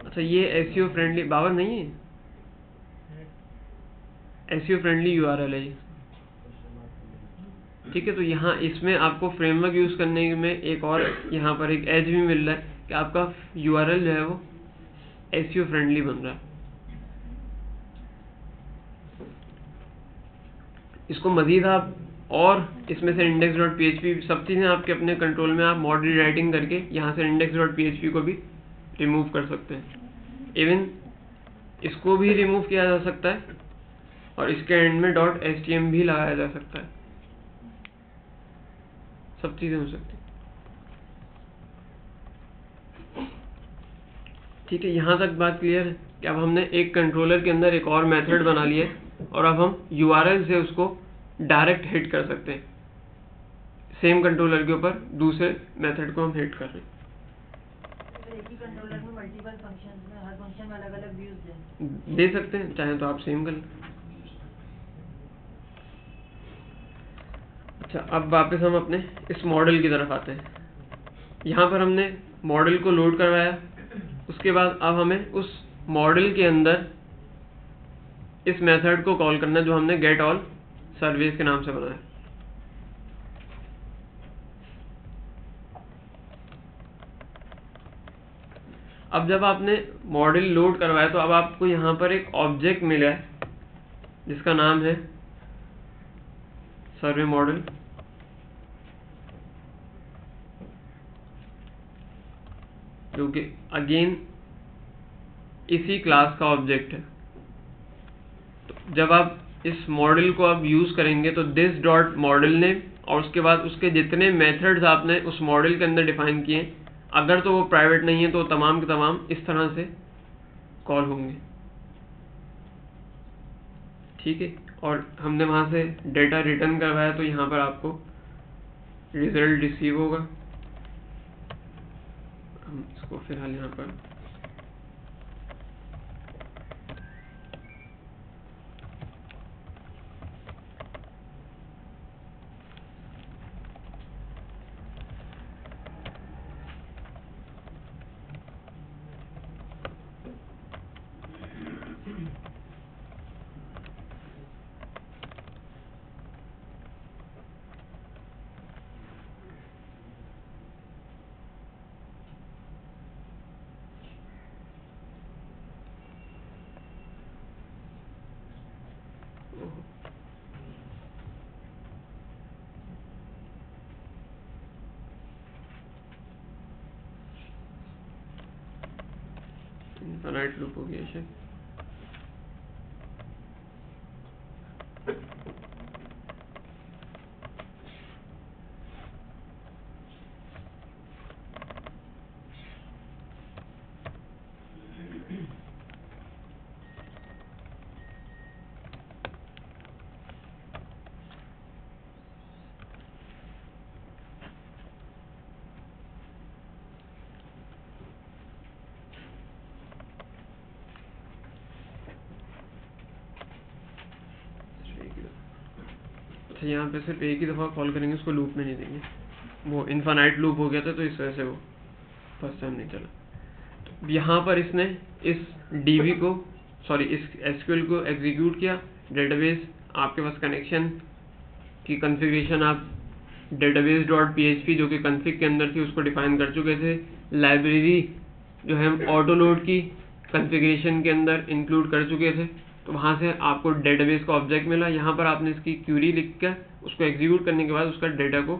अच्छा, ये SEO फ्रेंडली बाबर नहीं है, SEO फ्रेंडली URL है ये। ठीक है, तो यहाँ इसमें आपको फ्रेमवर्क यूज़ करने में एक और यहाँ पर एक एज भी मिल रहा है कि आपका URL जो है वो SEO फ्रेंडली बन रहा है। इसको मज़ीद आप और इसमें से index.php सब चीज़ें आपके अपने कंट्रोल में, आप मॉड रीराइटिंग करके यहाँ से index.php को भी रिमूव कर सकते हैं। इवन इसको भी रिमूव किया जा सकता है, और इसके एंड में .htm भी लगाया जा सकता है, सब चीज़ें हो सकती हैं। ठीक है, यहाँ तक बात क्लियर है कि अब हमने एक कंट्रोलर के अंदर एक और मेथड बना लिया है और अब हम URL से उसको डायरेक्ट हिट कर सकते हैं। सेम कंट्रोलर के ऊपर दूसरे मेथड को हम हिट कर रहे हैं। एक ही कंट्रोलर में मल्टीपल फंक्शंस में हर फंक्शन में अलग-अलग व्यूज दे सकते हैं, चाहे तो आप सेम कर लें। अच्छा, अब वापस हम अपने इस मॉडल की तरफ आते हैं। यहाँ पर हमने मॉडल को लोड करवाया, उसके बाद अब हमें उस मॉडल के अंदर इस मेथड को कॉल करना है जो हमने गेट ऑल सर्विस के नाम से बनाया। अब जब आपने मॉडल लोड करवाया तो अब आपको यहाँ पर एक ऑब्जेक्ट मिला है जिसका नाम है सर्वे मॉडल, जो कि अगेन इसी क्लास का ऑब्जेक्ट है। तो जब आप इस मॉडल को आप यूज करेंगे तो दिस डॉट मॉडल नेम और उसके बाद उसके जितने मेथड्स आपने उस मॉडल के अंदर डिफाइन किए, अगर तो वो प्राइवेट नहीं है तो तमाम के तमाम इस तरह से कॉल होंगे। ठीक है, और हमने वहां से डेटा रिटर्न करवाया तो यहाँ पर आपको रिजल्ट रिसीव होगा। हम इसको फिलहाल यहाँ पर इनफाइनाइट लूप हो गया शायद। अच्छा, यहाँ पे सिर्फ एक ही दफ़ा कॉल करेंगे, उसको लूप में नहीं देंगे। वो इनफाइनाइट लूप हो गया था तो इस वजह से वो फर्स्ट टाइम नहीं चला। तो यहाँ पर इसने इस DB को इस SQL को एग्जीक्यूट किया। डेटाबेस आपके पास कनेक्शन की कॉन्फ़िगरेशन आप database.php जो कि कॉन्फ़िग के अंदर थी उसको डिफाइन कर चुके थे। लाइब्रेरी जो है हम ऑटो लोड की कॉन्फ़िगरेशन के अंदर इंक्लूड कर चुके थे। तो वहाँ से आपको डेटाबेस का ऑब्जेक्ट मिला। यहाँ पर आपने इसकी क्यूरी लिख कर उसको एग्जीक्यूट करने के बाद उसका डेटा को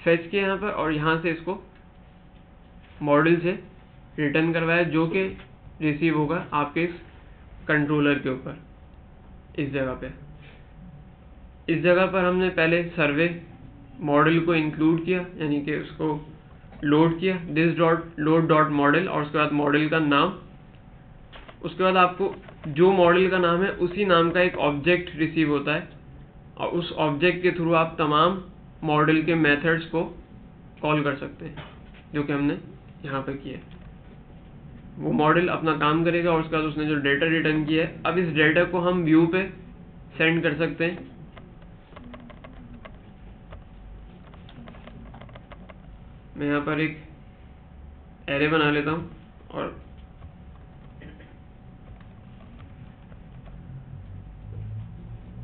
फेच किया यहाँ पर, और यहाँ से इसको मॉडल से रिटर्न करवाया जो कि रिसीव होगा आपके इस कंट्रोलर के ऊपर। इस जगह पर हमने पहले सर्वे मॉडल को इंक्लूड किया, यानी कि उसको लोड किया this dot load dot model, और उसके बाद मॉडल का नाम। उसके बाद आपको जो मॉडल का नाम है उसी नाम का एक ऑब्जेक्ट रिसीव होता है, और उस ऑब्जेक्ट के थ्रू आप तमाम मॉडल के मेथड्स को कॉल कर सकते हैं जो कि हमने यहाँ पर किया। वो मॉडल अपना काम करेगा और उसके बाद उसने जो डेटा रिटर्न किया है, अब इस डेटा को हम व्यू पे सेंड कर सकते हैं। मैं यहाँ पर एक एरे बना लेता हूँ और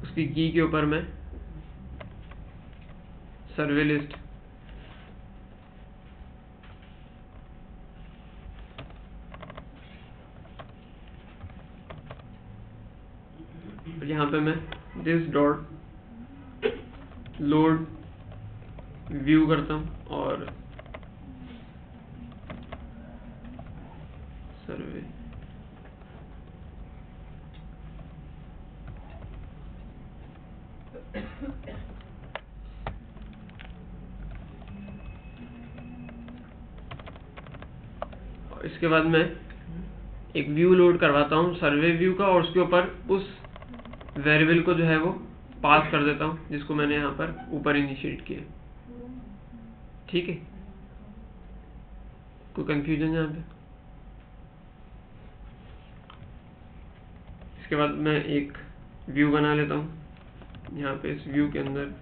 उसकी की के ऊपर मैं सर्वे लिस्ट यहाँ पे मैं दिस डॉट लोड व्यू करता हूँ और सर्वे इसके बाद मैं एक व्यू लोड करवाता हूँ सर्वे व्यू का, और उसके ऊपर उस वेरिएबल को जो है वो पास कर देता हूँ जिसको मैंने यहाँ पर ऊपर इनिशिएट किया। ठीक है, कोई कंफ्यूजन यहाँ पे? इसके बाद मैं एक व्यू बना लेता हूँ। यहाँ पे इस व्यू के अंदर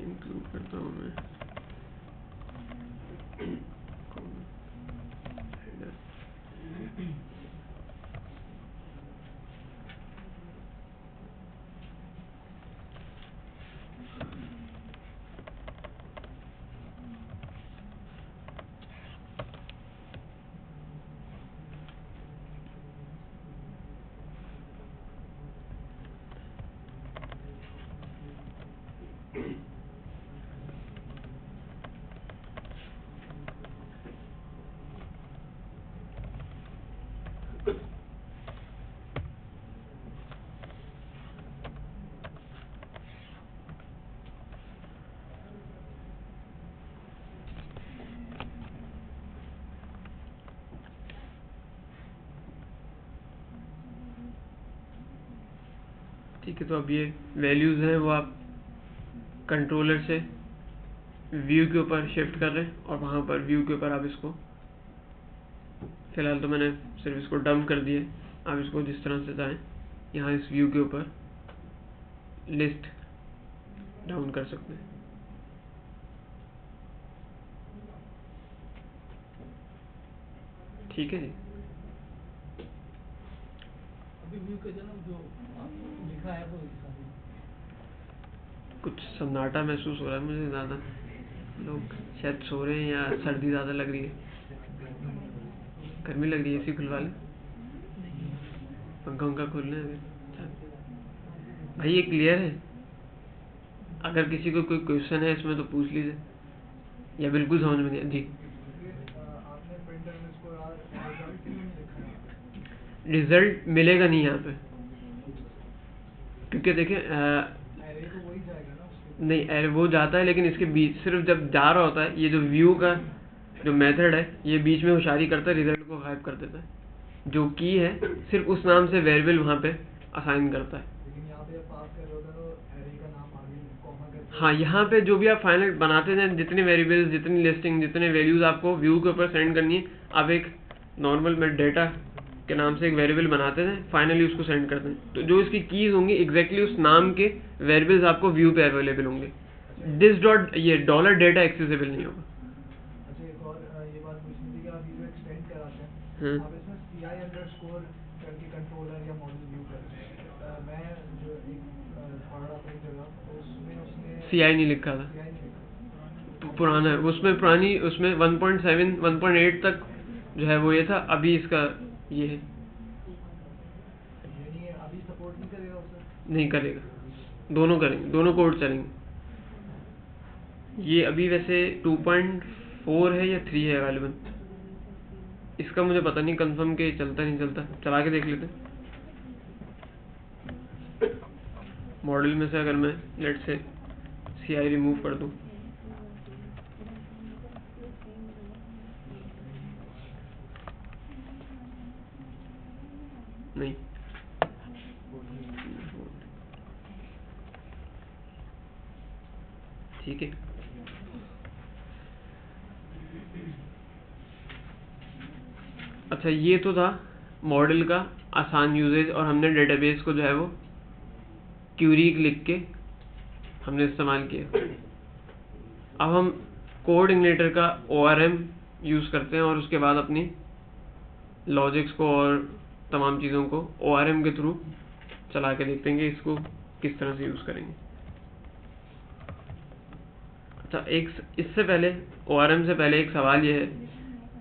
इंक्लूड करता हूँ मैं ठीक है। तो अब ये वैल्यूज हैं वो आप कंट्रोलर से व्यू के ऊपर शिफ्ट कर रहे हैं, और वहाँ पर व्यू के ऊपर आप इसको, फिलहाल तो मैंने सिर्फ इसको डंप कर दिया, आप इसको जिस तरह से चाहें यहाँ इस व्यू के ऊपर लिस्ट डाउन कर सकते हैं। ठीक है जी। अभी व्यू का जन्म जो लिखा है वो लिखा है। कुछ सन्नाटा महसूस हो रहा है मुझे, ज़्यादा लोग शायद सो रहे हैं या सर्दी ज़्यादा लग रही है, गर्मी लग रही है। एसी खुलवा लें, पंखा उंखा खोल लें। भाई ये क्लियर है? अगर किसी को कोई क्वेश्चन है इसमें तो पूछ लीजिए, या बिल्कुल समझ में नहीं? जी, आपने प्रिंटर में इसको रिजल्ट क्यों नहीं लिखा है? रिजल्ट मिलेगा नहीं यहाँ पे, क्योंकि देखिए एरे तो वही जाएगा ना उसके। नहीं, एरे वो जाता है, लेकिन इसके बीच सिर्फ जब जा रहा होता है, ये जो व्यू का जो मेथड है ये बीच में होशियारी करता है, रिजल्ट को गायब कर देता है। जो की है सिर्फ उस नाम से वेरिएबल वहाँ पे असाइन करता है। लेकिन यहाँ पे पास कर रहे होता तो एरे का नाम आगे कॉमा करके। हाँ, यहाँ पे जो भी आप फाइनल बनाते हैं, जितने वेरिएबल्स, जितनी लिस्टिंग, जितने वैल्यूज आपको व्यू के ऊपर सेंड करनी है, आप एक नॉर्मल में डेटा के नाम से एक वेरिएबल बनाते हैं, फाइनली उसको सेंड करते हैं। तो जो इसकी कीज होंगी एग्जैक्टली उस नाम के वेरिएबल्स आपको व्यू पे अवेलेबल होंगे। दिस डॉट ये डॉलर डेटा एक्सेसिबल नहीं होगा। अच्छा, एक और ये बात पूछनी थी कि आप ये जो एक्सटेंड कराते हैं, आप इसमें CI_ करके कंट्रोलर या मॉडल व्यू करते हैं। मैं जो एक पढ़ रहा था एक जगह, तो उसमें CI नहीं लिखा था, CI नहीं लिखा। पुराना है उसमें, पुरानी उसमें 1.7 1.8 तक जो है वो ये था। अभी इसका ये है, यानी ये अभी सपोर्ट नहीं करेगा उसे? नहीं करेगा। दोनों करेंगे, दोनों कोड चलेंगे। ये अभी वैसे 2.4 है या 3 है गालिबन, इसका मुझे पता नहीं कंफर्म के चलता नहीं चलता, चला के देख लेते हैं। मॉडल में से अगर मैं लेट से CI रिमूव कर दूं, नहीं, ठीक है। अच्छा, ये तो था मॉडल का आसान यूजेज, और हमने डेटाबेस को जो है वो क्यूरी लिख के हमने इस्तेमाल किया। अब हम कोड इग्निटर का ORM यूज़ करते हैं, और उसके बाद अपनी लॉजिक्स को और तमाम चीज़ों को ORM के थ्रू चला के देखते हैं कि इसको किस तरह से यूज़ करेंगे। अच्छा, इससे पहले ORM से पहले एक सवाल ये है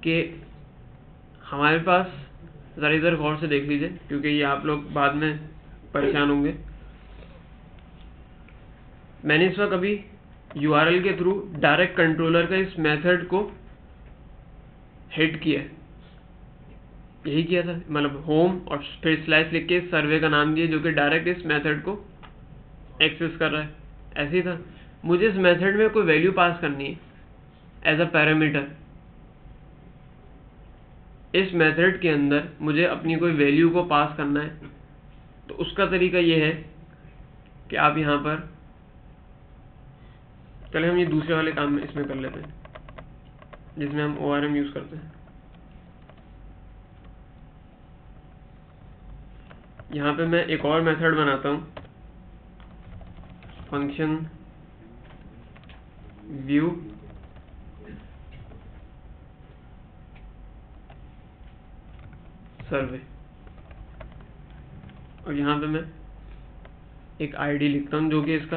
कि हमारे पास, ज़रा इधर गौर से देख लीजिए क्योंकि ये आप लोग बाद में परेशान होंगे। मैंने इस वक्त अभी URL के थ्रू डायरेक्ट कंट्रोलर का इस मेथड को हिट किया है, यही किया था, मतलब होम और फिर स्लैश लिख के सर्वे का नाम दिया जो कि डायरेक्ट इस मेथड को एक्सेस कर रहा है। ऐसे ही था, मुझे इस मेथड में कोई वैल्यू पास करनी है एज अ पैरामीटर। इस मेथड के अंदर मुझे अपनी कोई वैल्यू को पास करना है, तो उसका तरीका ये है कि आप यहाँ पर, चले हम ये दूसरे वाले काम में इसमें कर लेते हैं जिसमें हम ORM यूज करते हैं। यहाँ पे मैं एक और मेथड बनाता हूँ, फंक्शन व्यू सर्वे, और यहाँ पे मैं एक ID लिखता हूँ जो कि इसका,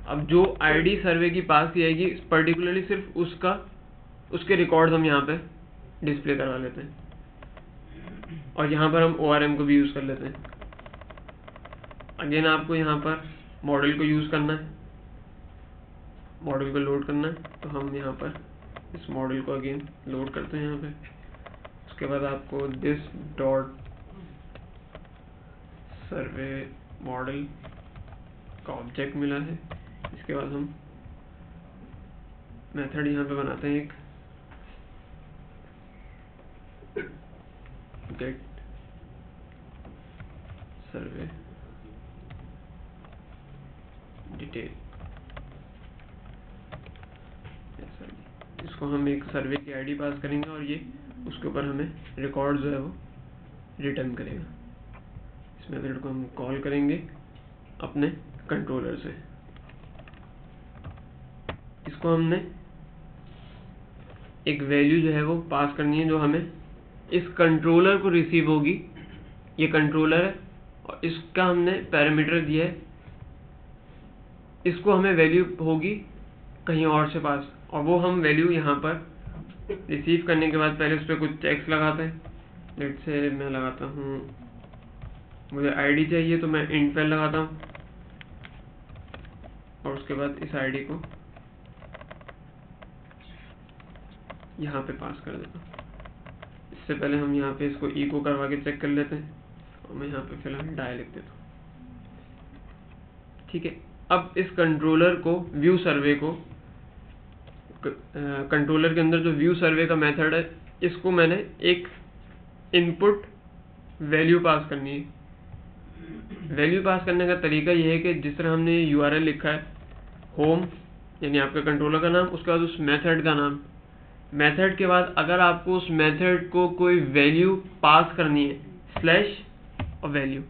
अब जो ID सर्वे की पास की जाएगी पर्टिकुलरली सिर्फ उसके रिकॉर्ड्स हम यहाँ पे डिस्प्ले करवा लेते हैं, और यहाँ पर हम ORM को भी यूज़ कर लेते हैं। अगेन आपको यहाँ पर मॉडल को यूज़ करना है, मॉडल को लोड करना है, तो हम यहाँ पर इस मॉडल को अगेन लोड करते हैं यहाँ पे। उसके बाद आपको दिस डॉट सर्वे मॉडल का ऑब्जेक्ट मिला है। इसके बाद हम मेथड यहाँ पे बनाते हैं एक गेट सर्वे डिटेल। इसको हम एक सर्वे की ID पास करेंगे और ये उसके ऊपर हमें रिकॉर्ड जो है वो रिटर्न करेगा। इस मेथड को हम कॉल करेंगे अपने कंट्रोलर से। इसको हमने एक वैल्यू जो है वो पास करनी है जो हमें इस कंट्रोलर को रिसीव होगी। ये कंट्रोलर है और इसका हमने पैरामीटर दिया है, इसको हमें वैल्यू होगी कहीं और से पास, और वो हम वैल्यू यहाँ पर रिसीव करने के बाद पहले उस पर कुछ चेक्स लगाते हैं। लेट से मैं लगाता हूँ, मुझे ID चाहिए तो मैं int val लगाता हूँ और उसके बाद इस ID को यहाँ पे पास कर देता हूँ। इससे पहले हम यहाँ पे इसको echo करवा के चेक कर लेते हैं, और मैं यहाँ पे फिलहाल die लिख देता हूँ। ठीक है, अब इस कंट्रोलर को व्यू सर्वे को, कंट्रोलर के अंदर जो व्यू सर्वे का मेथड है, इसको मैंने एक इनपुट वैल्यू पास करनी है। वैल्यू पास करने का तरीका यह है कि जिस तरह हमने URL लिखा है, होम यानी आपका कंट्रोलर का नाम, उसके बाद उस मेथड का नाम, मेथड के बाद अगर आपको उस मेथड को कोई वैल्यू पास करनी है, स्लैश और वैल्यू,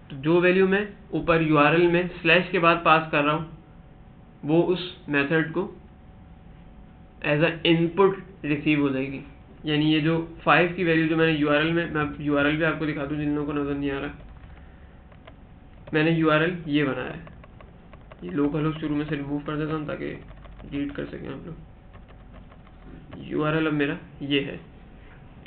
तो जो वैल्यू मैं ऊपर URL में स्लैश के बाद पास कर रहा हूँ वो उस मेथड को एज अ इनपुट रिसीव हो जाएगी। यानी ये जो 5 की वैल्यू जो मैंने URL में, मैं URL भी आपको दिखा दूँ जिन लोगों को नज़र नहीं आ रहा, मैंने URL ये बनाया है। ये लोकल होस्ट शुरू में से रिमूव कर देता हूँ ताकि रीड कर सकें आप लोग। URL अब मेरा ये है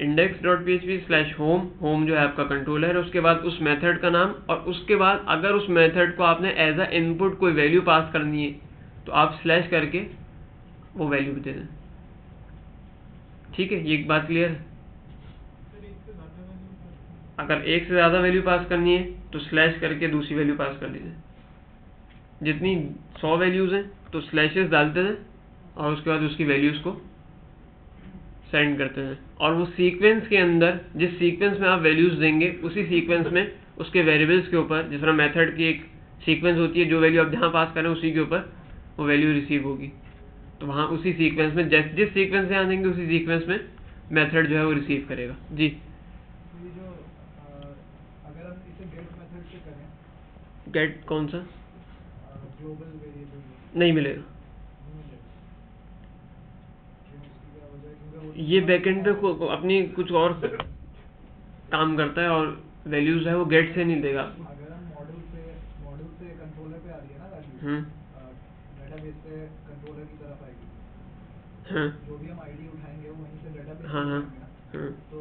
index.php/home, होम जो है आपका कंट्रोलर है, उसके बाद उस मेथड का नाम, और उसके बाद अगर उस मेथड को आपने एज अ इनपुट कोई वैल्यू पास करनी है तो आप स्लैश करके वो वैल्यू दे दें। ठीक है, ये एक बात क्लियर है। अगर एक से ज़्यादा वैल्यू पास करनी है तो स्लैश करके दूसरी वैल्यू पास कर दीजिए। जितनी 100 वैल्यूज़ हैं तो स्लैशेस डालते हैं और उसके बाद उसकी वैल्यूज़ को सेंड करते हैं, और वो सीक्वेंस के अंदर जिस सीक्वेंस में आप वैल्यूज़ देंगे उसी सीक्वेंस में उसके वेरिएबल्स के ऊपर, जिस तरह मेथड की एक सीक्वेंस होती है, जो वैल्यू आप जहाँ पास करें उसी के ऊपर वो वैल्यू रिसीव होगी। तो वहाँ उसी सीक्वेंस में जिस सीक्वेंस से यहाँ देंगे उसी सीक्वेंस में मेथड जो है वो रिसीव करेगा। जी, ये जो अगर हम इसे गेट मेथड से करें, गेट कौन सा? ग्लोबल वेरिएबल नहीं मिलेगा, ये बैकएंड पे अपनी कुछ और काम करता है और वैल्यूज है वो गेट से नहीं देगा आपको। अगर हम मॉडल से कंट्रोलर पे आ रही है ना वैल्यू, डेटाबेस से कंट्रोलर की तरफ आएगी, जो भी हम आईडी उठाएंगे वो वहीं से डेटाबेस से उठाएंगे ना, तो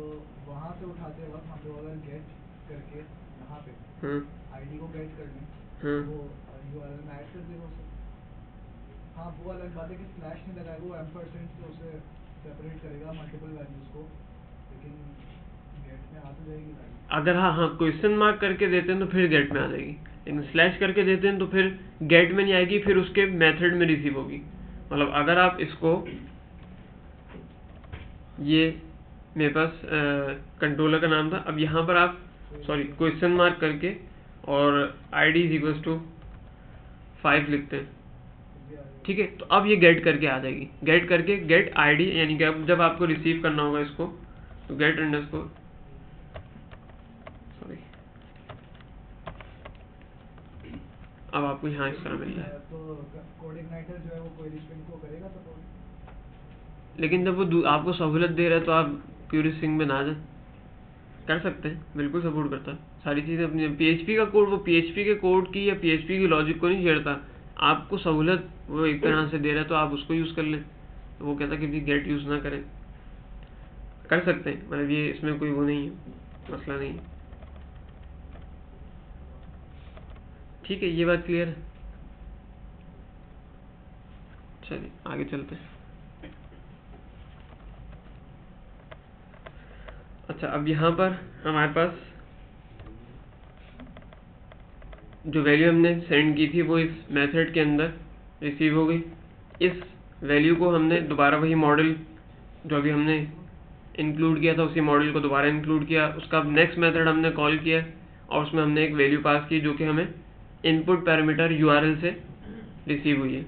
वहाँ से उठाते वक्त हम लोग अगर गेट करके यहाँ पे आईडी को गेट कर लें वो यूआरएल में ऐड कर देगा उसे। हाँ वो अलग बात है कि स्लैश नहीं लगाएगा, वो एम्परसेंड से उसे सेपरेट करेगा मल्टीपल वैल्यूज को, लेकिन गेट में आ तो जाएगी वैल्यू। अगर हाँ क्वेश्चन मार्क करके देते हैं तो फिर गेट में आ जाएगी, लेकिन स्लैश करके देते हैं तो फिर गेट में नहीं आएगी, फिर उसके मेथड में रिसीव होगी। मतलब अगर आप इसको, ये मेरे पास कंट्रोलर का नाम था, अब यहाँ पर आप क्वेश्चन मार्क करके और ID = 5 लिखते हैं, ठीक है, तो अब ये गेट करके आ जाएगी। गेट करके गेट ID, यानी कि अब जब आपको रिसीव करना होगा इसको तो गेट अंडरस्कोर अब आपको यहाँ इस तरह मिल जाए। तो कोड इग्नाइटर जो है वो क्वेरी स्ट्रिंग को करेगा सपोर्ट, लेकिन जब वो आपको सहूलत दे रहा है तो आप क्वेरी स्ट्रिंग में ना जाए, कर सकते हैं, बिल्कुल सपोर्ट करता है सारी चीज़ें अपनी। PHP का कोड वो PHP के कोड की या PHP की लॉजिक को नहीं छेड़ता, आपको सहूलत वो एक तरह से दे रहा है तो आप उसको यूज़ कर लें। तो वो कहता है कि गेट यूज़ ना करें, कर सकते हैं, मतलब ये इसमें कोई वो नहीं है, मसला नहीं है। ठीक है, ये बात क्लियर है। चलिए आगे चलते हैं। अच्छा, अब यहाँ पर हमारे पास जो वैल्यू हमने सेंड की थी वो इस मेथड के अंदर रिसीव हो गई। इस वैल्यू को हमने दोबारा वही मॉडल जो अभी हमने इंक्लूड किया था उसी मॉडल को दोबारा इंक्लूड किया, उसका नेक्स्ट मेथड हमने कॉल किया और उसमें हमने एक वैल्यू पास की जो कि हमें इनपुट पैरामीटर URL से रिसीव हुई है।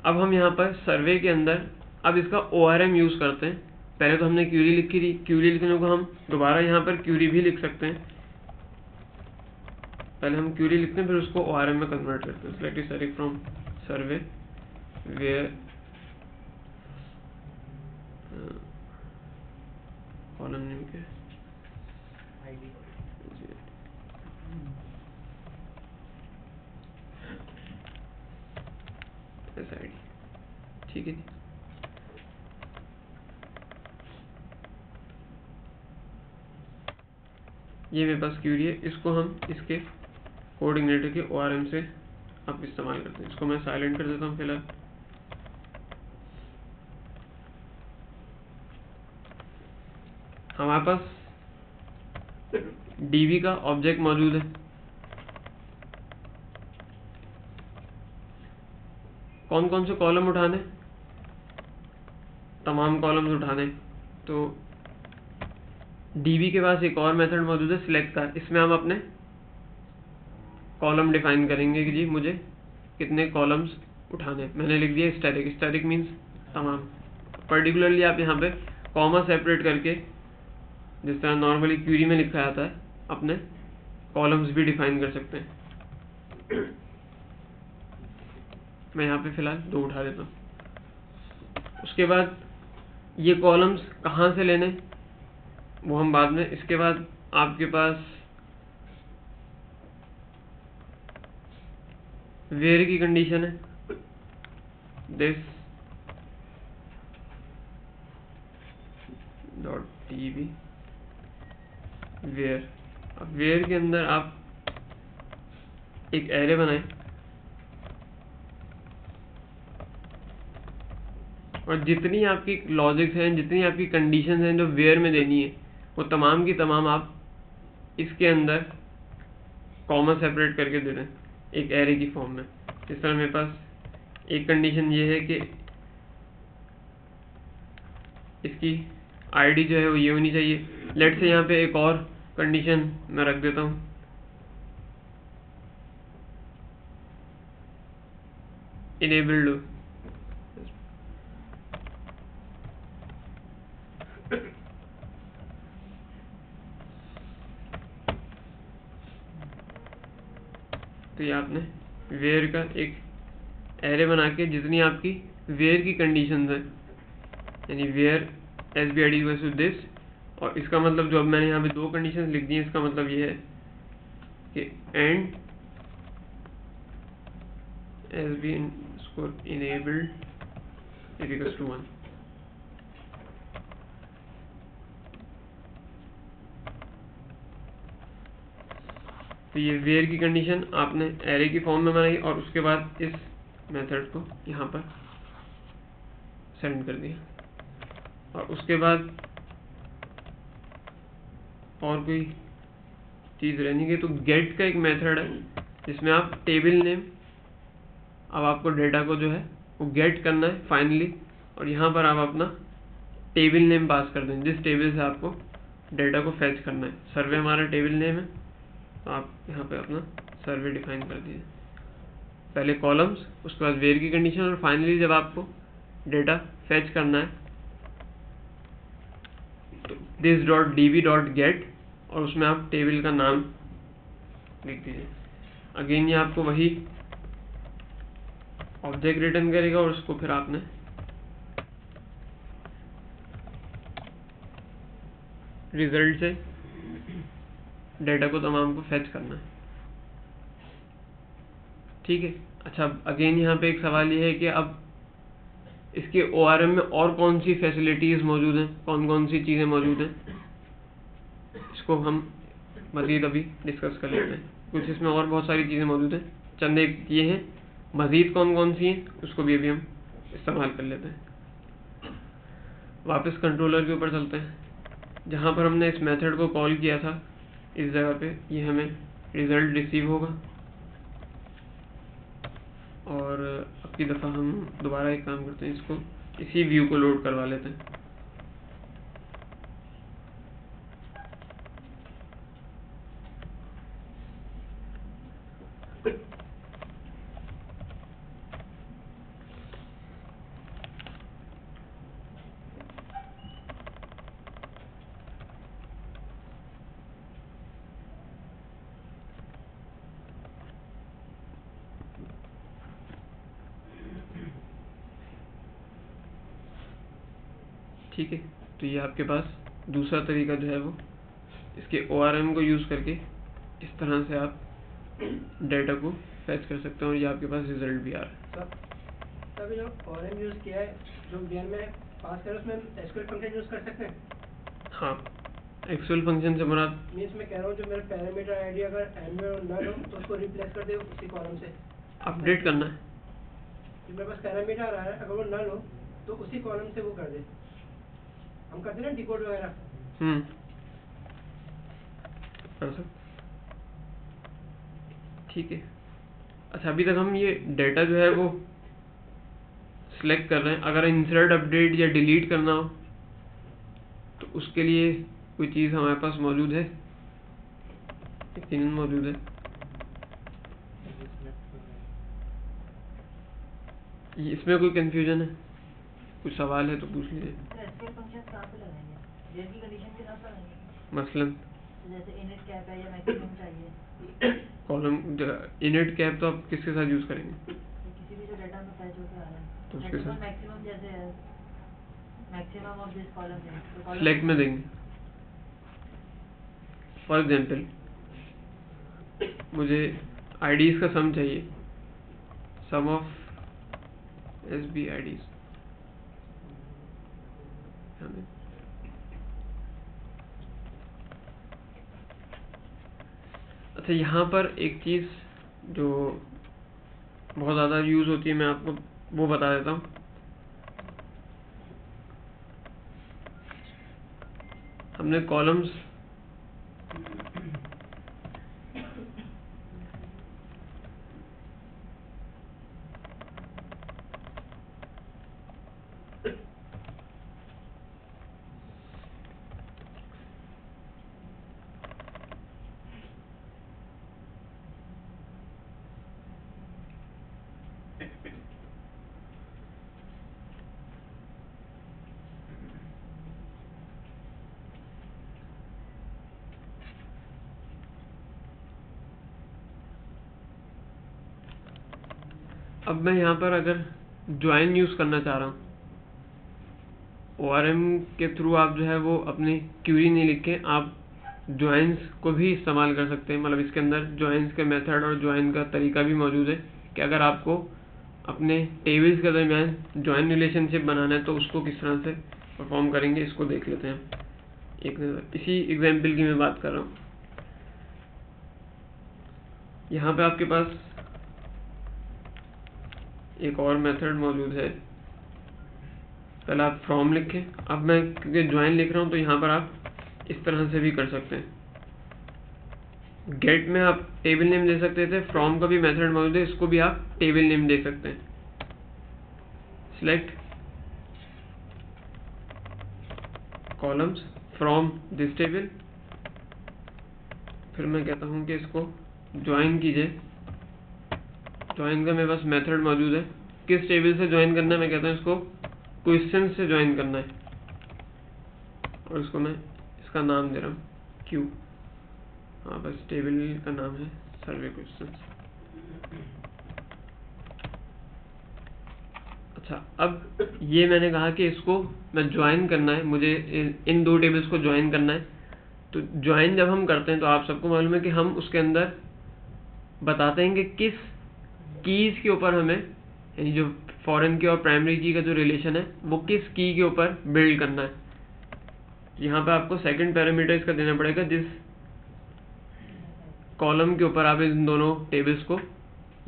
अब हम यहाँ पर सर्वे के अंदर अब इसका ORM यूज़ करते हैं। पहले तो हमने क्यूरी लिखी थी, क्यूरी लिखने को हम दोबारा यहाँ पर क्यूरी भी लिख सकते हैं। पहले हम क्यूरी लिखते हैं फिर उसको ORM में कन्वर्ट करते हैं। Select survey from survey where column name के ID, ठीक है जी। ये मेरे पास क्यूरी है, इसको हम इसके कोड इग्नाइटर के ORM से आप इस्तेमाल करते हैं। इसको मैं साइलेंट कर देता हूँ फिलहाल। हमारे पास DB का ऑब्जेक्ट मौजूद है। कौन कौन से कॉलम उठाने, तमाम कॉलम्स उठाने। तो DB के पास एक और मेथड मौजूद है सिलेक्ट का, इसमें हम अपने कॉलम डिफाइन करेंगे कि जी मुझे कितने कॉलम्स उठाने। मैंने लिख दिया स्टैटिक, स्टैटिक मीन्स तमाम। पर्टिकुलरली आप यहाँ पे कॉमा सेपरेट करके जिस तरह नॉर्मली क्यूरी में लिखा जाता है अपने कॉलम्स भी डिफाइन कर सकते हैं। मैं यहाँ पे फिलहाल 2 उठा देता हूँ। उसके बाद ये कॉलम्स कहाँ से लेने वो हम बाद में। इसके बाद आपके पास वेयर की कंडीशन है, दिस .db वेयर। अब वेयर के अंदर आप एक एरे बनाएं और जितनी आपकी लॉजिक्स हैं, जितनी आपकी कंडीशंस हैं जो वेयर में देनी है वो तमाम की तमाम आप इसके अंदर कॉमा सेपरेट करके दे दें एक एरे की फॉर्म में। इस तरह मेरे पास एक कंडीशन ये है कि इसकी आईडी जो है वो ये होनी चाहिए। लेट से यहाँ पे एक और कंडीशन मैं रख देता हूँ, इनेबल्ड। तो ये आपने वेयर का एक एरे बना के जितनी आपकी वेयर की कंडीशंस हैं, यानी वेयर SBID वर्सेस दिस, और इसका मतलब जो अब मैंने यहाँ पे 2 कंडीशंस लिख दी हैं, इसका मतलब ये है कि and SB score enabled is equals to 1। तो ये वेयर की कंडीशन आपने एरे की फॉर्म में बनाई और उसके बाद इस मेथड को यहाँ पर सेंड कर दिया। और उसके बाद और कोई चीज़ रहनी है तो गेट का एक मेथड है जिसमें आप टेबल नेम, अब आपको डेटा को जो है वो गेट करना है फाइनली, और यहाँ पर आप अपना टेबल नेम पास कर दें जिस टेबल से आपको डेटा को फैच करना है। सर्वे हमारा टेबल नेम है तो आप यहाँ पे अपना सर्वे डिफाइन कर दीजिए, पहले कॉलम्स, उसके बाद वेयर की कंडीशन, और फाइनली जब आपको डेटा फैच करना है तो this dot db dot gate, और उसमें आप टेबल का नाम लिख दीजिए। अगेन ये आपको वही ऑब्जेक्ट रिटर्न करेगा और उसको फिर आपने रिजल्ट से डेटा को तमाम को फैच करना है। ठीक है। अच्छा, अगेन यहाँ पे एक सवाल ये है कि अब इसके ORM में और कौन सी फैसिलिटीज़ मौजूद हैं, कौन कौन सी चीज़ें मौजूद हैं, इसको हम मज़ीद अभी डिस्कस कर लेते हैं। कुछ इसमें और बहुत सारी चीज़ें मौजूद हैं, चंद एक ये हैं, मज़ीद कौन कौन सी हैं उसको भी अभी हम इस्तेमाल कर लेते हैं। वापस कंट्रोलर के ऊपर चलते हैं, जहाँ पर हमने इस मेथड को कॉल किया था इस जगह पे ये हमें रिज़ल्ट रिसीव होगा। और अब की दफ़ा हम दोबारा एक काम करते हैं, इसको इसी व्यू को लोड करवा लेते हैं। ठीक है, तो ये आपके पास दूसरा तरीका जो है वो इसके ORM को यूज़ करके इस तरह से आप डेटा को फैच कर सकते हैं और ये आपके पास रिजल्ट भी आ रहा है। सर जो ORM यूज़ किया है, जो गेम में पास करें उसमें SQL फंक्शन यूज़ कर सकते हैं? हाँ, एक्चुअल फंक्शन से मुराद मीन्स मैं कह रहा हूँ जो मेरा पैरामीटर आईडी अगर n में नल हो तो उसको रिप्लेस कर दे उसी कॉलम से, अपडेट करना है। जो मेरे पास पैरामीटर आ रहा है अगर वो नल हो तो उसी कॉलम से वो कर दे, हम करते हैं ना डिकोड वगैरह। कर सकते, ठीक है। अच्छा, अभी तक हम ये डेटा जो है वो सिलेक्ट कर रहे हैं, अगर इंसर्ट, अपडेट या डिलीट करना हो तो उसके लिए कोई चीज़ हमारे पास मौजूद है, यकीनन मौजूद है। इसमें कोई कंफ्यूजन है, कुछ सवाल है तो पूछ लीजिए। SQL फंक्शन कहाँ पे लगाएंगे? वेयर की कंडीशन के साथ लगाएंगे? मसलन तो जैसे init कैप है या मैक्सिमम चाहिए, कॉलम इनिट कैप तो आप किसके साथ यूज़ करेंगे? तो किसी भी जो डेटा में फैच होकर आ रहा है तो उसके साथ मैक्सिमम जैसे है, मैक्सिमम ऑफ दिस कॉलम है तो column सिलेक्ट में देंगे। फॉर एग्जांपल मुझे IDs का सम चाहिए, सम ऑफ SB IDs। अच्छा, यहाँ पर एक चीज़ जो बहुत ज़्यादा यूज़ होती है मैं आपको वो बता देता हूँ। हमने कॉलम्स अब मैं यहाँ पर अगर ज्वाइन यूज़ करना चाह रहा हूँ, ORM के थ्रू आप जो है वो अपनी क्यूरी नहीं लिख के आप ज्वाइंस को भी इस्तेमाल कर सकते हैं। मतलब इसके अंदर ज्वाइंस के मेथड और ज्वाइन का तरीका भी मौजूद है कि अगर आपको अपने टेबल्स के दरमियान जॉइन रिलेशनशिप बनाना है तो उसको किस तरह से परफॉर्म करेंगे, इसको देख लेते हैं एक नज़र। इसी एग्जाम्पल की मैं बात कर रहा हूँ। यहाँ पे आपके पास एक और मेथड मौजूद है। पहले आप फ्रॉम लिखें। अब मैं क्योंकि ज्वाइन लिख रहा हूँ तो यहाँ पर आप इस तरह से भी कर सकते हैं। गेट में आप टेबल नेम दे सकते थे, फ्रॉम का भी मेथड मौजूद है, इसको भी आप टेबल नेम दे सकते हैं। Select columns from this table, फिर मैं कहता हूँ कि इसको ज्वाइन कीजिए। ज्वाइन का मेरे पास मेथड मौजूद है। किस टेबल से ज्वाइन करना है, मैं कहता हूँ इसको क्वेश्चन से ज्वाइन करना है, और इसको मैं इसका नाम दे रहा हूँ क्यू। हाँ, बस टेबल का नाम है सर्वे क्वेश्चन। अच्छा, अब ये मैंने कहा कि इसको मैं ज्वाइन करना है, मुझे इन दो टेबल्स को ज्वाइन करना है। तो ज्वाइन जब हम करते हैं तो आप सबको मालूम है कि हम उसके अंदर बताते हैं कि किस कीज के ऊपर हमें, यानी जो फॉरेन की और प्राइमरी की का जो रिलेशन है वो किस की के ऊपर बिल्ड करना है। यहाँ पे आपको सेकंड पैरामीटर इसका देना पड़ेगा, जिस कॉलम के ऊपर आप इन दोनों टेबल्स को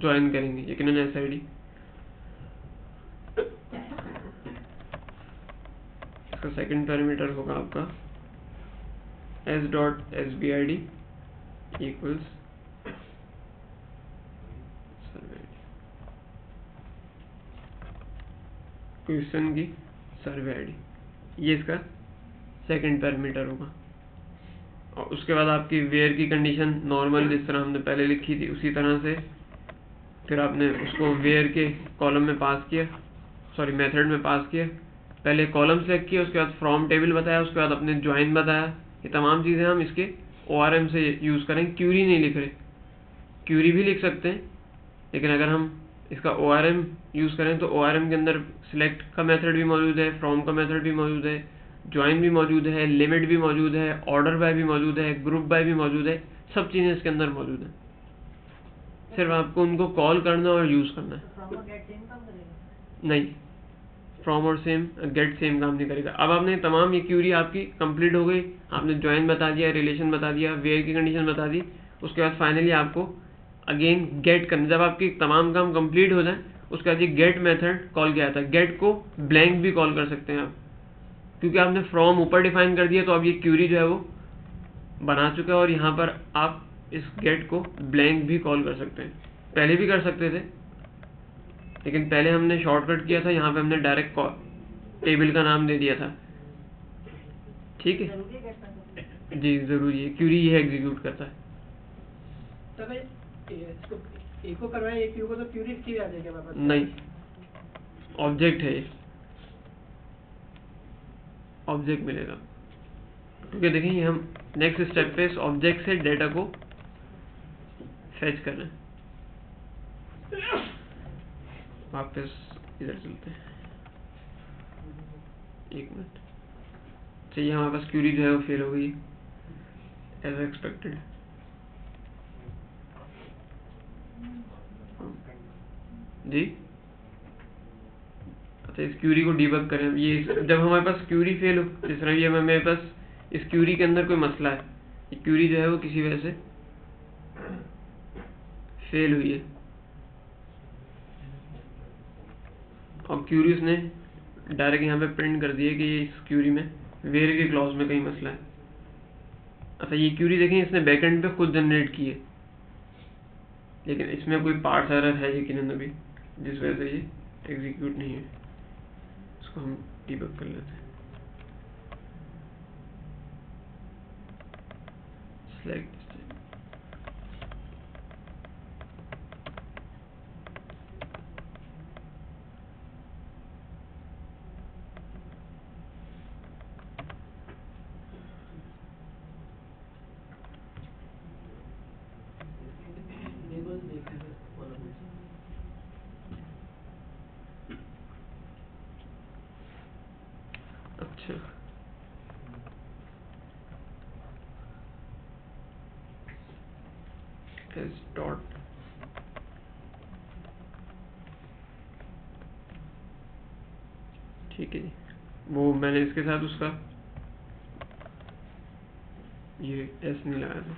ज्वाइन करेंगे, यकीनन एसआईडी। इसका सेकंड पैरामीटर होगा आपका s.sbid इक्वल्स क्वेश्चन की सर्वे आईडी, ये इसका सेकंड पैरामीटर होगा। और उसके बाद आपकी वेयर की कंडीशन नॉर्मल जिस तरह हमने पहले लिखी थी उसी तरह से फिर आपने उसको वेयर के कॉलम में पास किया, सॉरी मेथड में पास किया। पहले कॉलम सेलेक्ट किया, उसके बाद फ्रॉम टेबल बताया, उसके बाद अपने ज्वाइन बताया। ये तमाम चीज़ें हम इसके ORM से यूज़ करेंगे। क्यूरी नहीं लिख रहे, क्यूरी भी लिख सकते हैं, लेकिन अगर हम इसका ORM यूज़ करें तो ORM के अंदर सिलेक्ट का मेथड भी मौजूद है, फ्रॉम का मेथड भी मौजूद है, ज्वाइन भी मौजूद है, लिमिट भी मौजूद है, ऑर्डर बाय भी मौजूद है, ग्रुप बाय भी मौजूद है। सब चीज़ें इसके अंदर मौजूद हैं, सिर्फ आपको उनको कॉल करना और यूज़ करना है। फ्रॉम और गेट सेम काम करेगा? नहीं, फ्रॉम और सेम गेट सेम काम नहीं करेगा। अब आपने तमाम ये क्यूरी आपकी कंप्लीट हो गई, आपने ज्वाइन बता दिया, रिलेशन बता दिया, वेयर की कंडीशन बता दी। उसके बाद फाइनली आपको अगेन गेट करना। जब आपकी तमाम काम कंप्लीट हो जाए उसके बाद ये गेट मेथड कॉल किया जाता है। गेट को ब्लैंक भी कॉल कर सकते हैं आप, क्योंकि आपने फ्रॉम ऊपर डिफाइन कर दिया तो अब ये क्यूरी जो है वो बना चुका है, और यहाँ पर आप इस गेट को ब्लैंक भी कॉल कर सकते हैं। पहले भी कर सकते थे, लेकिन पहले हमने शॉर्टकट किया था, यहाँ पे हमने डायरेक्ट टेबल का नाम दे दिया था। ठीक है जरूरी है गेट मेथड? जी, ज़रूरी है, क्यूरी ये एग्जीक्यूट करता है। तो भाई इसको एक को करवाएं, एक क्यू को, तो क्यूरी की आ जाएगी हमारे पास? नहीं, ऑब्जेक्ट है ये, ऑब्जेक्ट मिलेगा। क्योंकि देखिए ये हम नेक्स्ट स्टेप पे इस ऑब्जेक्ट से डेटा को फेच कर रहे हैं। वापस इधर चलते हैं, एक मिनट। चाहिए हमारे पास क्यूरी जो है वो फेल हो गई एज एक्सपेक्टेड। जी, अच्छा, इस क्यूरी को डिबग करें। ये जब हमारे पास क्यूरी फेल हो, जिस तरह ये मेरे पास इस क्यूरी के अंदर कोई मसला है, ये क्यूरी जो है वो किसी वजह से फेल हुई है, और क्यूरी उसने डायरेक्ट यहाँ पे प्रिंट कर दिया कि ये इस क्यूरी में वेयर के क्लॉज में कहीं मसला है। अच्छा, ये क्यूरी देखें इसने बैकएंड पे खुद जनरेट की है, लेकिन इसमें कोई पार्ट्स एरर है यकीनन अभी, जिस वजह से ये एग्जीक्यूट नहीं है। इसको हम डिबग कर लेते हैं। सेलेक्ट अच्छा, s डॉट ठीक है जी, वो मैंने इसके साथ उसका ये एस नहीं लगाया था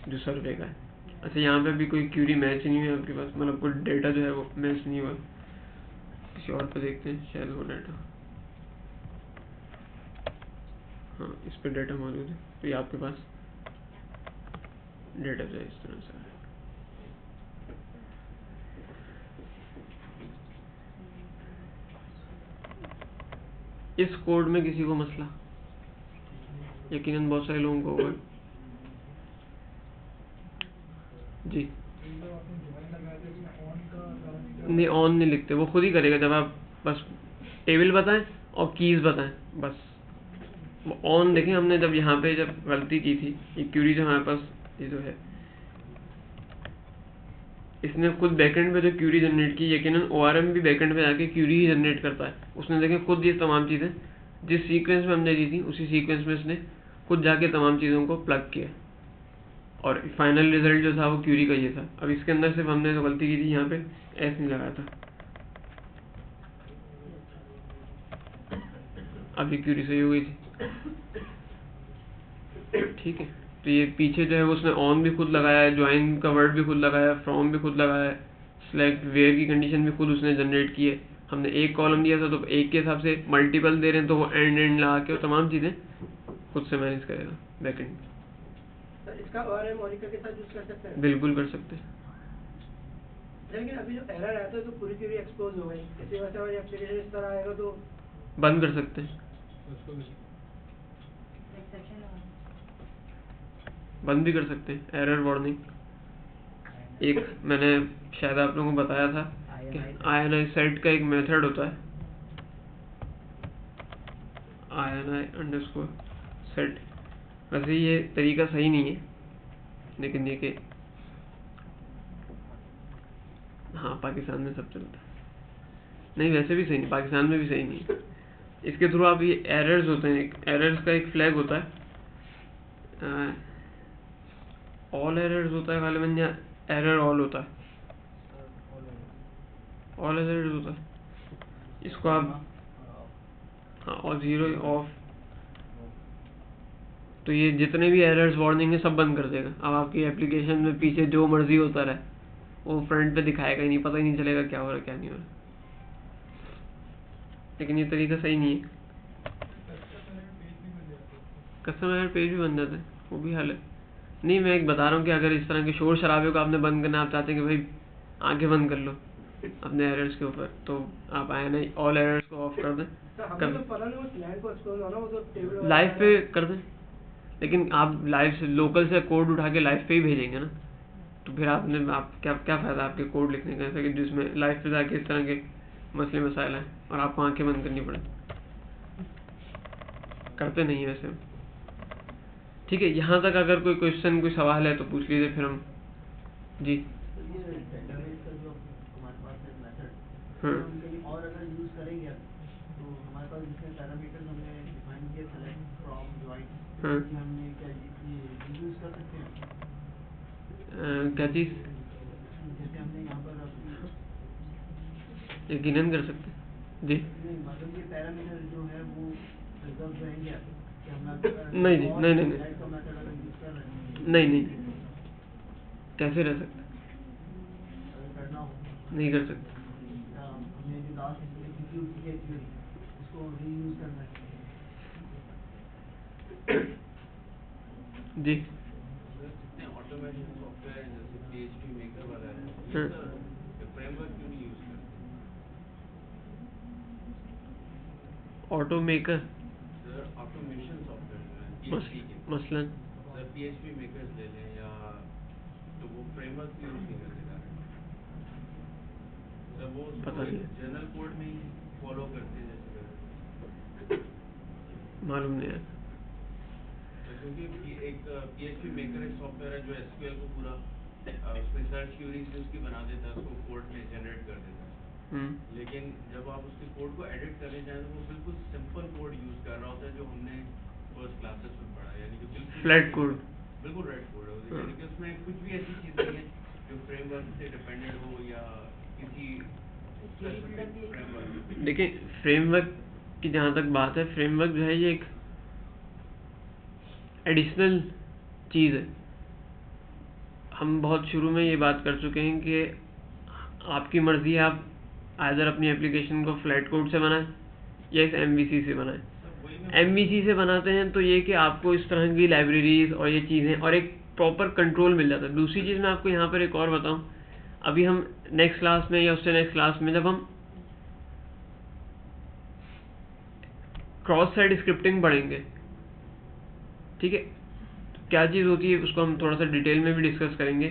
जो सर्वे का है। अच्छा, यहाँ पे भी कोई क्यूरी मैच नहीं हुई आपके पास, मतलब कोई डेटा जो है वो मैच नहीं हुआ। किसी और पे देखते हैं, शायद वो डेटा, हाँ इस पे डेटा मौजूद है, तो ये आपके पास डेटा जो है इस तरह से है। इस कोड में किसी को मसला? यकीनन बहुत सारे लोगों को होगा जी। नहीं, ऑन नहीं लिखते, वो खुद ही करेगा जब आप बस टेबल बताएं और कीज बताएं, बस वो ऑन देखें। हमने जब यहाँ पे जब गलती की थी, ये क्यूरी जो हमारे पास ये जो है, इसने खुद बैकएंड पे जो क्यूरी जनरेट की, यकीनन ORM भी बैकएंड पे जाके क्यूरी ही जनरेट करता है। उसने देखें खुद ये तमाम चीज़ें जिस सीक्वेंस में हमने दी थी उसी सीक्वेंस में इसने खुद जाके तमाम चीज़ों को प्लग किया और फाइनल रिजल्ट जो था वो क्यूरी का ये था। अब इसके अंदर सिर्फ हमने जो गलती की थी, यहाँ पे एस नहीं लगाया था, अब ये क्यूरी सही हो गई थी। ठीक है, तो ये पीछे जो है वो उसने ऑन भी खुद लगाया है, ज्वाइन का वर्ड भी खुद लगाया है, फ्रॉम भी खुद लगाया है, सिलेक्ट वेयर की कंडीशन भी खुद उसने जनरेट की है। हमने एक कॉलम दिया था तो एक के हिसाब से मल्टीपल दे रहे हैं तो वो एंड लगा के वो तमाम चीज़ें खुद से मैनेज करेगा बैकएंड। सर इसका ORM Oracle के साथ यूज कर सकते हैं? बिल्कुल कर सकते हैं। लेकिन अभी जो एरर आता है तो पूरी क्यूरी एक्सपोज हो गई, इसी वजह से हमारी एप्लीकेशन इस तरह आएगा तो बंद कर सकते हैं, एक्सेप्शन लगा बंद भी कर सकते हैं। एरर वार्निंग एक मैंने शायद आप लोगों को बताया था कि INI सेट का एक मेथड होता है, INI _set। वैसे ये तरीका सही नहीं है, लेकिन ये कि हाँ पाकिस्तान में सब चलता है, नहीं वैसे भी सही नहीं, पाकिस्तान में भी सही नहीं है। इसके थ्रू आप ये एरर्स होते हैं, एरर्स का एक फ्लैग होता है, ऑल एरर्स होता है गालिबन, या एरर ऑल होता है, ऑल एरर्स होता है। इसको आप हाँ और 0 ऑफ, तो ये जितने भी एरर्स वार्निंग है सब बंद कर देगा। अब आपकी एप्लीकेशन में पीछे जो मर्जी होता रहे, वो फ्रंट पे दिखाएगा ही नहीं, पता ही नहीं चलेगा क्या हो रहा है क्या नहीं हो रहा। लेकिन ये तरीका सही नहीं है। कस्टमर पेज भी बन जाता है, वो भी हाल है। नहीं, मैं एक बता रहा हूँ कि अगर इस तरह के शोर शराबे को आपने बंद करना, आप चाहते हैं कि भाई आंखें बंद कर लो अपने एरर्स के ऊपर, तो आप INI ऑल एरर्स को ऑफ कर दें, लाइव पे कर दें। लेकिन आप लाइव से लोकल से कोड उठा के लाइव पे ही भेजेंगे ना, तो फिर आप क्या फ़ायदा आपके कोड लिखने का ऐसा कि जिसमें लाइव पे जाके इस तरह के मसले मसाइल हैं और आपको आंखें बंद करनी पड़े। करते नहीं है वैसे। ठीक है, यहाँ तक अगर कोई क्वेश्चन कोई सवाल है तो पूछ लीजिए, फिर हम जी। हाँ और अगर यूज करेंगे तो हमारे पास जिसमें पैरामीटर्स हमने डिफाइन किए, सेलेक्ट, फ्रॉम, ज्वाइन, हाँ हमने क्या यूज कर सकते हैं? क्या चीज़? जैसे हमने यहाँ पर यकीनन कर सकते हैं जी। नहीं, मतलब ये पैरामीटर जो है वो रिजर्व रहेंगे कि हम नहीं जी, नहीं नहीं का मेथड अगर यूज कर रहे हैं नहीं, कैसे रह सकते, अगर करना हो नहीं कर सकते हमने जो लास्ट एग्जीक्यूट किया क्यूरी उसको रीयूज करना है जी। जितने ऑटोमेशन सॉफ्टवेयर हैं जैसे PHP मेकर वाला है, हाँ। ये फ्रेमवर्क क्यों नहीं यूज करते? Auto maker sir automation software जो है PHP के, मसलन सर PHP मेकर्स ले लें या तो वो फ्रेमवर्क क्यों यूज नहीं करते कारण? सर वो पता नहीं। जनरल कोड में ही फॉलो करते हैं जैसे मालूम नहीं है। क्योंकि एक PHP मेकर एक सॉफ्टवेयर है जो SQL को पूरा उसमें सर्च क्यूरी से उसकी बना देता है, उसको कोड में जनरेट कर देता है। लेकिन जब आप उसके कोड को एडिट करने जाएं तो वो बिल्कुल सिंपल कोड यूज कर रहा होता है जो हमने फर्स्ट क्लासेस में पढ़ा, यानी कि बिल्कुल फ्लैट कोड, बिल्कुल रेड कोड है, यानी कि उसमें कुछ भी ऐसी चीज़ नहीं है जो फ्रेमवर्क से डिपेंडेंट हो या किसी देखिए फ्रेमवर्क की जहाँ तक बात है, फ्रेमवर्क जो है ये एक एडिशनल चीज़ है। हम बहुत शुरू में ये बात कर चुके हैं कि आपकी मर्ज़ी है, आप आइदर अपनी एप्लीकेशन को फ्लैट कोड से बनाएं या इस MVC से बनाएं। MVC से बनाते हैं तो ये कि आपको इस तरह की लाइब्रेरीज और ये चीज़ें और एक प्रॉपर कंट्रोल मिल जाता है। दूसरी चीज़ मैं आपको यहाँ पर एक और बताऊँ, अभी हम नेक्स्ट क्लास में या उससे नेक्स्ट क्लास में जब हम क्रॉस साइट स्क्रिप्टिंग पढ़ेंगे, ठीक है, तो क्या चीज़ होती है उसको हम थोड़ा सा डिटेल में भी डिस्कस करेंगे।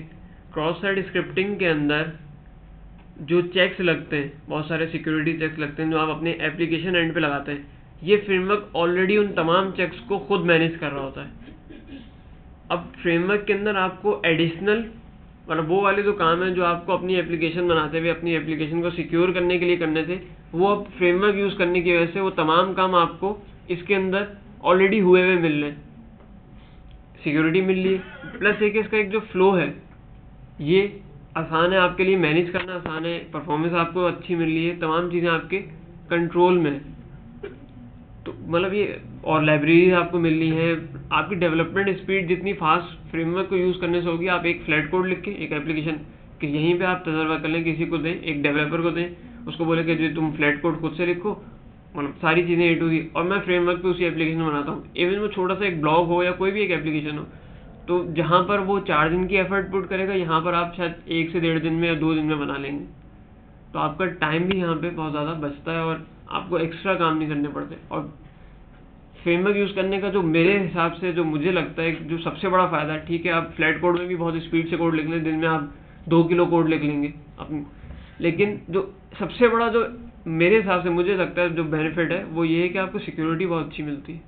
क्रॉस साइट स्क्रिप्टिंग के अंदर जो चेक्स लगते हैं, बहुत सारे सिक्योरिटी चेक्स लगते हैं जो आप अपने एप्लीकेशन एंड पे लगाते हैं, ये फ्रेमवर्क ऑलरेडी उन तमाम चेक्स को खुद मैनेज कर रहा होता है। अब फ्रेमवर्क के अंदर आपको एडिशनल मतलब वो वाले जो काम है जो आपको अपनी एप्लीकेशन बनाते हुए अपनी एप्लीकेशन को सिक्योर करने के लिए करने थे, वो अब फ्रेमवर्क यूज़ करने की वजह से वो तमाम काम आपको इसके अंदर ऑलरेडी हुए हुए मिल रहे हैं। सिक्योरिटी मिल रही है, प्लस एक इसका एक जो फ्लो है ये आसान है, आपके लिए मैनेज करना आसान है, परफॉर्मेंस आपको अच्छी मिल रही है, तमाम चीज़ें आपके कंट्रोल में है। तो मतलब ये और लाइब्रेरीज आपको मिल रही हैं, आपकी डेवलपमेंट स्पीड जितनी फास्ट फ्रेमवर्क को यूज़ करने से होगी। आप एक फ्लैट कोड लिख के एक एप्लीकेशन कि यहीं पे आप तजर्बा कर लें, किसी को दें, एक डेवलपर को दें, उसको बोले कि जो तुम फ्लैट कोड खुद से लिखो, मतलब सारी चीज़ें A to Z, और मैं फ्रेमवर्क पे उसी एप्लीकेशन में बनाता हूँ। इवन वो छोटा सा एक ब्लॉग हो या कोई भी एक एप्लीकेशन हो, तो जहाँ पर वो 4 दिन की एफर्ट पुट करेगा, यहाँ पर आप शायद 1 से 1.5 दिन में या 2 दिन में बना लेंगे। तो आपका टाइम भी यहाँ पे बहुत ज़्यादा बचता है और आपको एक्स्ट्रा काम नहीं करने पड़ते। और फ्रेमवर्क यूज़ करने का जो मेरे हिसाब से जो मुझे लगता है जो सबसे बड़ा फ़ायदा है, ठीक है आप फ्लैट कोड में भी बहुत स्पीड से कोड लिख लें, दिन में आप 2 किलो कोड लिख लेंगे अपनी, लेकिन जो सबसे बड़ा जो मेरे हिसाब से मुझे लगता है जो बेनिफिट है वो ये है कि आपको सिक्योरिटी बहुत अच्छी मिलती है।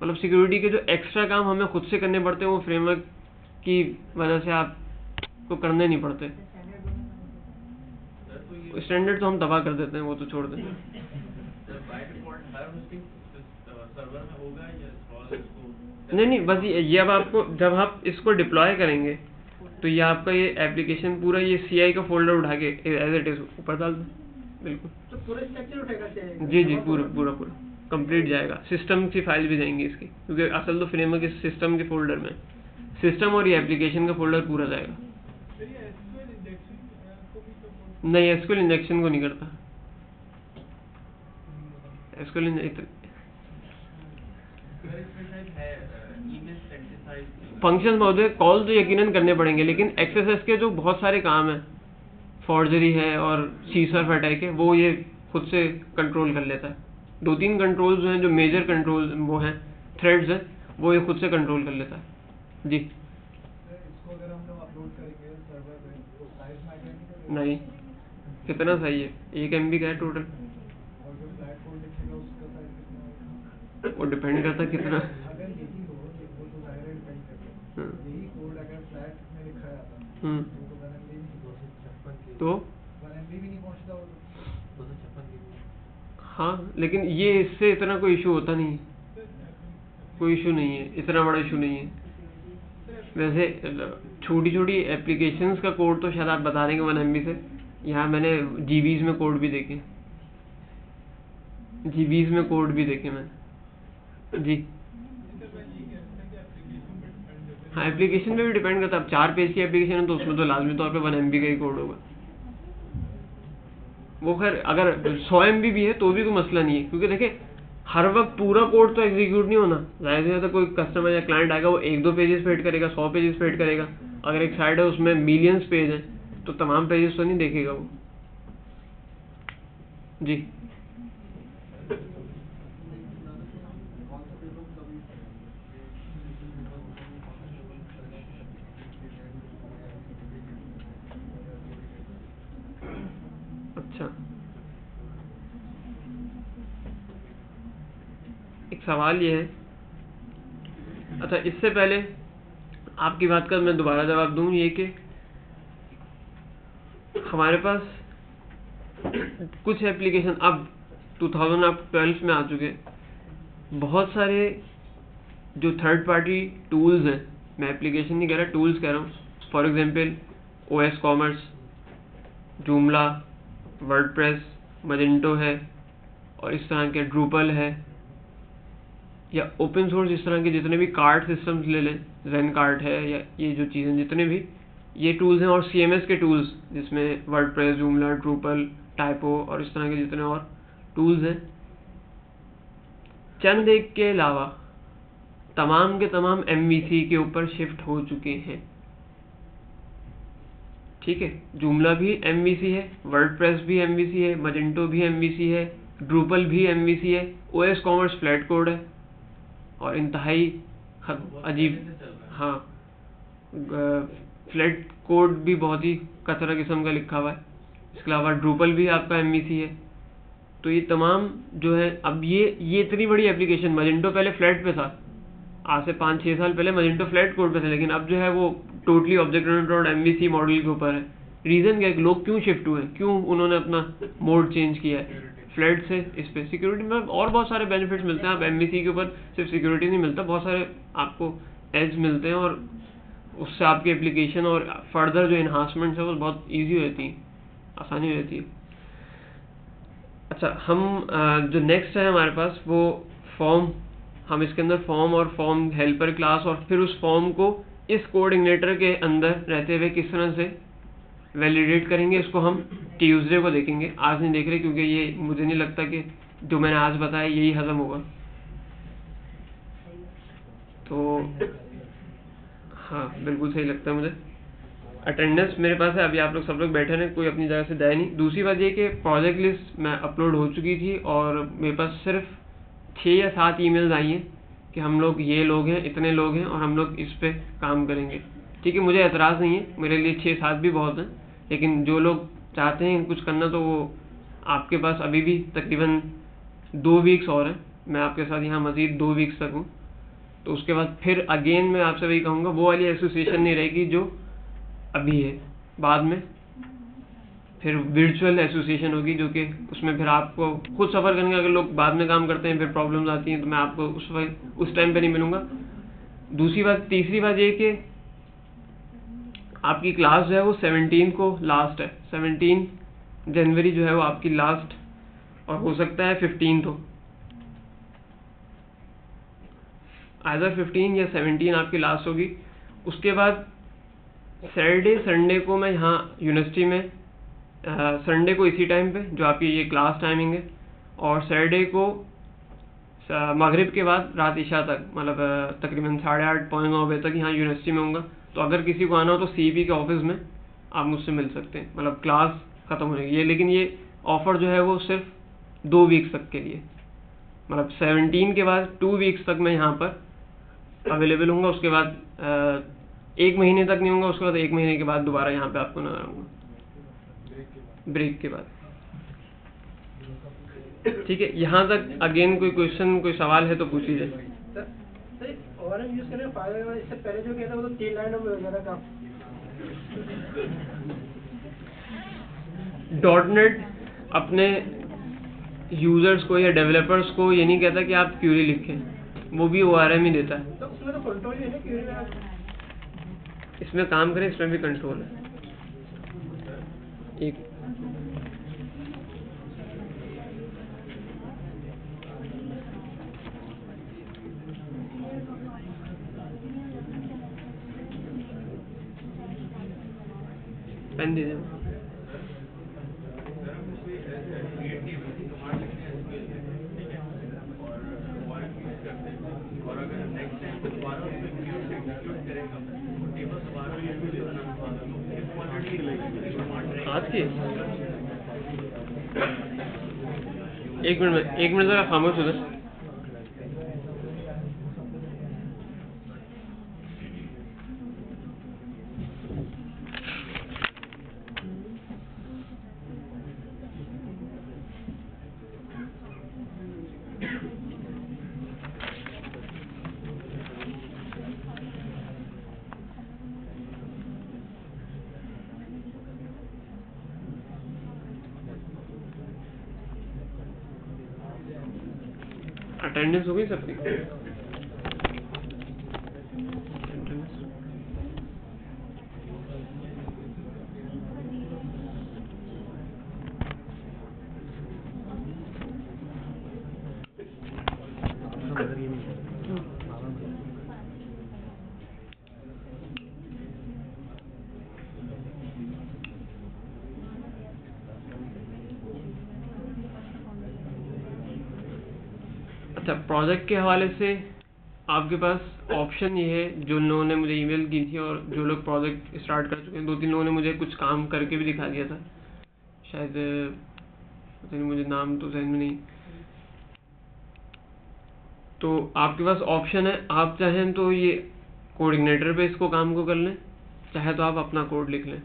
मतलब सिक्योरिटी के जो एक्स्ट्रा काम हमें खुद से करने पड़ते हैं वो फ्रेमवर्क की वजह से आपको करने नहीं पड़ते। स्टैंडर्ड तो हम तबाह कर देते हैं, वो तो छोड़ दें। नहीं, बस ये अब आपको जब आप इसको डिप्लॉय करेंगे तो ये आपका ये एप्लीकेशन पूरा ये CI का फोल्डर उठा के एज इट इज ऊपर डाल दें। बिल्कुल, तो पूरा स्ट्रक्चर उठेगा। जी पूरा कंप्लीट जाएगा। सिस्टम की फाइल भी जाएंगी इसकी, क्योंकि असल तो फ्रेमवर्क इस सिस्टम के फोल्डर में, सिस्टम और ये एप्लीकेशन का फोल्डर पूरा जाएगा। फिर ये SQL इंजेक्शन को भी सपोर्ट नहीं, SQL इंजेक्शन को नहीं करता। SQL फंक्शन बहुत है, कॉल तो यकीनन करने पड़ेंगे, लेकिन XSS के जो बहुत सारे काम हैं, फॉर्जरी है और सीसर्फ अटैक है, वो ये खुद से कंट्रोल कर लेता है। 2-3 कंट्रोल्स जो हैं, जो मेजर कंट्रोल वो हैं, थ्रेड्स हैं, वो ये खुद से कंट्रोल कर लेता है। जी इसको अगर हम लोग अपलोड करेंगे सर्वर पे तो साइज मैटर नहीं करेगा? नहीं, कितना सही है, 1 MB का है टोटल। और जो फ्लैट कोड लिखेगा उसका साइज कितना होगा? वो डिपेंड करता है कितना। अगर यही हो, वो तो ज़ाहिर है डिपेंड करता है। यही कोड अगर फ्लैट में लिखा जाता तो 1 MB नहीं, 256 तो 1 MB भी नहीं पहुंचता वो तो 256 हाँ, लेकिन ये इससे इतना कोई इशू होता नहीं है, कोई इशू नहीं है, इतना बड़ा इशू नहीं है। वैसे छोटी छोटी एप्लीकेशंस का कोड तो शायद आप बता देंगे 1 MB से, यहाँ मैंने GBs में कोड भी देखे, GBs में कोड भी देखे मैंने। जी हाँ, एप्लीकेशन पे भी डिपेंड करता है। अब 4 पेज की एप्लीकेशन है तो उसमें तो लाजमी तौर पे 1 MB का ही कोड होगा। वो खैर अगर 100 MB भी है तो भी कोई मसला नहीं है, क्योंकि देखिए हर वक्त पूरा कोड तो एग्जीक्यूट नहीं होना। जाहिर है तो कोई कस्टमर या क्लाइंट आएगा, वो 1-2 पेजेस पे हिट करेगा, 100 पेजेस पे हिट करेगा। अगर एक साइड है उसमें मिलियंस पेज हैं तो तमाम पेजेस तो नहीं देखेगा वो। जी अच्छा, एक सवाल ये है, अच्छा इससे पहले आपकी बात का मैं दोबारा जवाब दूं, ये कि हमारे पास कुछ एप्लीकेशन अब 2012 में आ चुके, बहुत सारे जो थर्ड पार्टी टूल्स हैं, मैं एप्लीकेशन नहीं कह रहा, टूल्स कह रहा हूँ। For example OS commerce, Joomla, WordPress, Magento है और इस तरह के ड्रूपल है, या ओपन सोर्स इस तरह के जितने भी कार्ड सिस्टम्स ले लें, zen कार्ड है, या ये जो चीज़ें जितने भी ये टूल्स हैं, और CMS के टूल्स जिसमें वर्डप्रेस, जूमला, ड्रूपल, टाइपो और इस तरह के जितने और टूल्स हैं, चंद एक के अलावा तमाम के तमाम MVC के ऊपर शिफ्ट हो चुके हैं। ठीक है, जूमला भी MVC है, वर्डप्रेस भी MVC है, मजेंटो भी MVC है, ड्रूपल भी MVC है, OS कॉमर्स फ्लैट कोड है और इंतहाई अजीब, हाँ, फ्लैट कोड भी बहुत ही कचरा किस्म का लिखा हुआ है। इसके अलावा ड्रूपल भी आपका MVC है। तो ये तमाम जो है, अब ये इतनी बड़ी एप्लीकेशन, मजेंटो पहले फ्लैट पे था, आज से 5-6 साल पहले मजेंटो फ्लैट कोड पे था, लेकिन अब जो है वो totally object oriented MVC model के ऊपर है। रीज़न क्या है, लोग क्यों शिफ्ट हुए, क्यों उन्होंने अपना मोड चेंज किया है फ्लैट से इस पे? सिक्योरिटी में और बहुत सारे बेनिफिट्स मिलते हैं। आप MVC के ऊपर सिर्फ सिक्योरिटी नहीं मिलता, बहुत सारे आपको एज मिलते हैं और उससे आपकी एप्लीकेशन और फर्दर जो इन्हांसमेंट्स है वो बहुत ईजी हो जाती है, आसानी हो जाती है। अच्छा, हम जो नेक्स्ट है हमारे पास वो फॉर्म, हम इसके अंदर फॉर्म और फॉर्म हेल्पर क्लास और फिर उस फॉर्म को इस कोऑर्डिनेटर के अंदर रहते हुए किस तरह से वैलिडेट करेंगे, इसको हम ट्यूसडे को देखेंगे। आज नहीं देख रहे क्योंकि ये मुझे नहीं लगता कि जो मैंने आज बताया यही हजम होगा। तो हाँ, बिल्कुल सही लगता है मुझे। अटेंडेंस मेरे पास है, अभी आप लोग सब लोग बैठे हैं, कोई अपनी जगह से जाए नहीं। दूसरी बात ये कि प्रोजेक्ट लिस्ट मैं अपलोड हो चुकी थी और मेरे पास सिर्फ 6 या 7 ईमेल्स आई हैं कि हम लोग ये लोग हैं, इतने लोग हैं और हम लोग इस पे काम करेंगे। ठीक है, मुझे एतराज़ नहीं है, मेरे लिए 6-7 भी बहुत हैं, लेकिन जो लोग चाहते हैं कुछ करना तो वो आपके पास अभी भी तकरीबन 2 वीक्स और हैं। मैं आपके साथ यहाँ मज़ीद 2 वीक्स तक हूँ, तो उसके बाद फिर अगेन मैं आपसे वही कहूँगा, वो वाली एसोसिएशन नहीं रहेगी जो अभी है। बाद में फिर वर्चुअल एसोसिएशन होगी, जो कि उसमें फिर आपको खुद सफ़र करने का, अगर लोग बाद में काम करते हैं फिर प्रॉब्लम्स आती हैं, तो मैं आपको उस टाइम पे नहीं मिलूँगा। दूसरी बात, तीसरी बात ये कि आपकी क्लास जो है वो 17 को लास्ट है, 17 जनवरी जो है वो आपकी लास्ट, और हो सकता है 15 हो, आइदर 15 या 17 आपकी लास्ट होगी। उसके बाद सैटरडे संडे को मैं यहाँ यूनिवर्सिटी में, संडे को इसी टाइम पे जो आपकी ये क्लास टाइमिंग है, और सैटरडे को मगरिब के बाद रात इशा तक, मतलब तकरीबन 8:30 पौने 9 बजे तक यहाँ यूनिवर्सिटी में होऊंगा। तो अगर किसी को आना हो तो CEP के ऑफिस में आप मुझसे मिल सकते हैं, मतलब क्लास ख़त्म होने की। लेकिन ये ऑफ़र जो है वो सिर्फ 2 वीक्स तक के लिए, मतलब 17 के बाद 2 वीक्स तक मैं यहाँ पर अवेलेबल हूँगा। उसके बाद 1 महीने तक नहीं होगा, उसके बाद 1 महीने के बाद दोबारा यहाँ पे आपको नजर आऊँगा, ब्रेक के बाद। ठीक है, यहाँ तक अगेन कोई क्वेश्चन, कोई सवाल है तो पूछ लीजिए। ORM यूज करने फायदा, इससे पहले जो किया था वो तो 3 लाइनों में हो गया था काम। .NET अपने यूजर्स को या डेवलपर्स को ये नहीं कहता कि आप क्यूरी लिखें, वो भी ORM ही देता है। तो उसमें तो कंट्रोल ही है ना क्यूरी में, इसमें काम करें, इसमें भी कंट्रोल है। एक पेन दे दें। आज की 1 मिनट ज़रा खामोश हो जाए। अटेंडेंस हो गई सबकी? अच्छा, प्रोजेक्ट के हवाले से आपके पास ऑप्शन ये है, जो लोगों ने मुझे ईमेल की थी और जो लोग प्रोजेक्ट स्टार्ट कर चुके हैं, 2-3 लोगों ने मुझे कुछ काम करके भी दिखा दिया था, शायद पता नहीं, मुझे नाम तो ज़हन में नहीं। तो आपके पास ऑप्शन है, आप चाहें तो ये कोऑर्डिनेटर पे इसको काम को कर लें, चाहे तो आप अपना कोड लिख लें।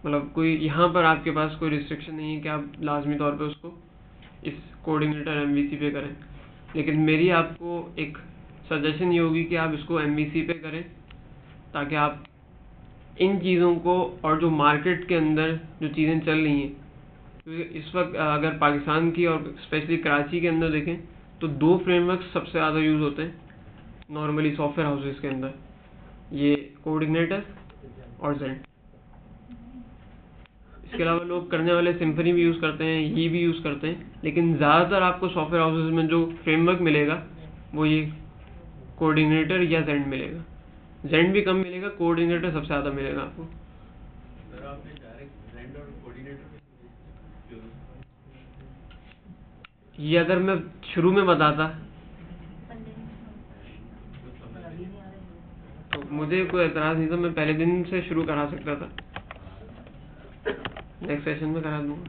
मतलब कोई यहाँ पर आपके पास कोई रिस्ट्रिक्शन नहीं है कि आप लाजमी तौर पे उसको इस कोऑर्डिनेटर एमवीसी पे करें, लेकिन मेरी आपको एक सजेशन ये होगी कि आप इसको एमवीसी पे करें, ताकि आप इन चीज़ों को और जो मार्केट के अंदर जो चीज़ें चल रही हैं, क्योंकि इस वक्त अगर पाकिस्तान की और स्पेशली कराची के अंदर देखें तो 2 फ्रेमवर्क सबसे ज़्यादा यूज़ होते हैं नॉर्मली सॉफ्टवेयर हाउसेस के अंदर, ये कोऑर्डिनेटर और जेंट। इसके अलावा लोग करने वाले सिम्फनी भी यूज़ करते हैं, ये भी यूज़ करते हैं, लेकिन ज़्यादातर आपको सॉफ्टवेयर हाउसेस में जो फ्रेमवर्क मिलेगा वो ये कोऑर्डिनेटर या जेंट मिलेगा। जेंट भी कम मिलेगा, कोऑर्डिनेटर सबसे ज़्यादा मिलेगा आपको। सर आपने डायरेक्ट जेंट और कोऑर्डिनेटर पे ये अगर मैं शुरू में बताता तो मुझे कोई एतराज़ नहीं था, मैं पहले दिन से शुरू करा सकता था, नेक्स्ट सेशन में करा दूंगा।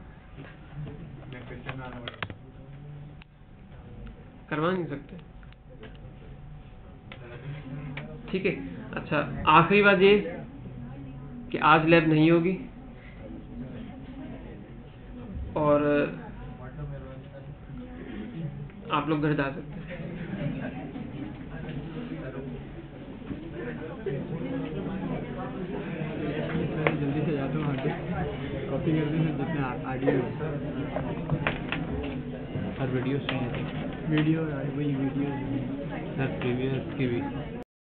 करवा नहीं सकते, ठीक है। अच्छा, आखिरी बात ये कि आज लैब नहीं होगी और आप लोग घर जा सकते हैं। जल्दी से जाता हूँ, कॉपी कर दें जितने ऑडियो और वीडियो वही वीडियो सर प्रीवियस की भी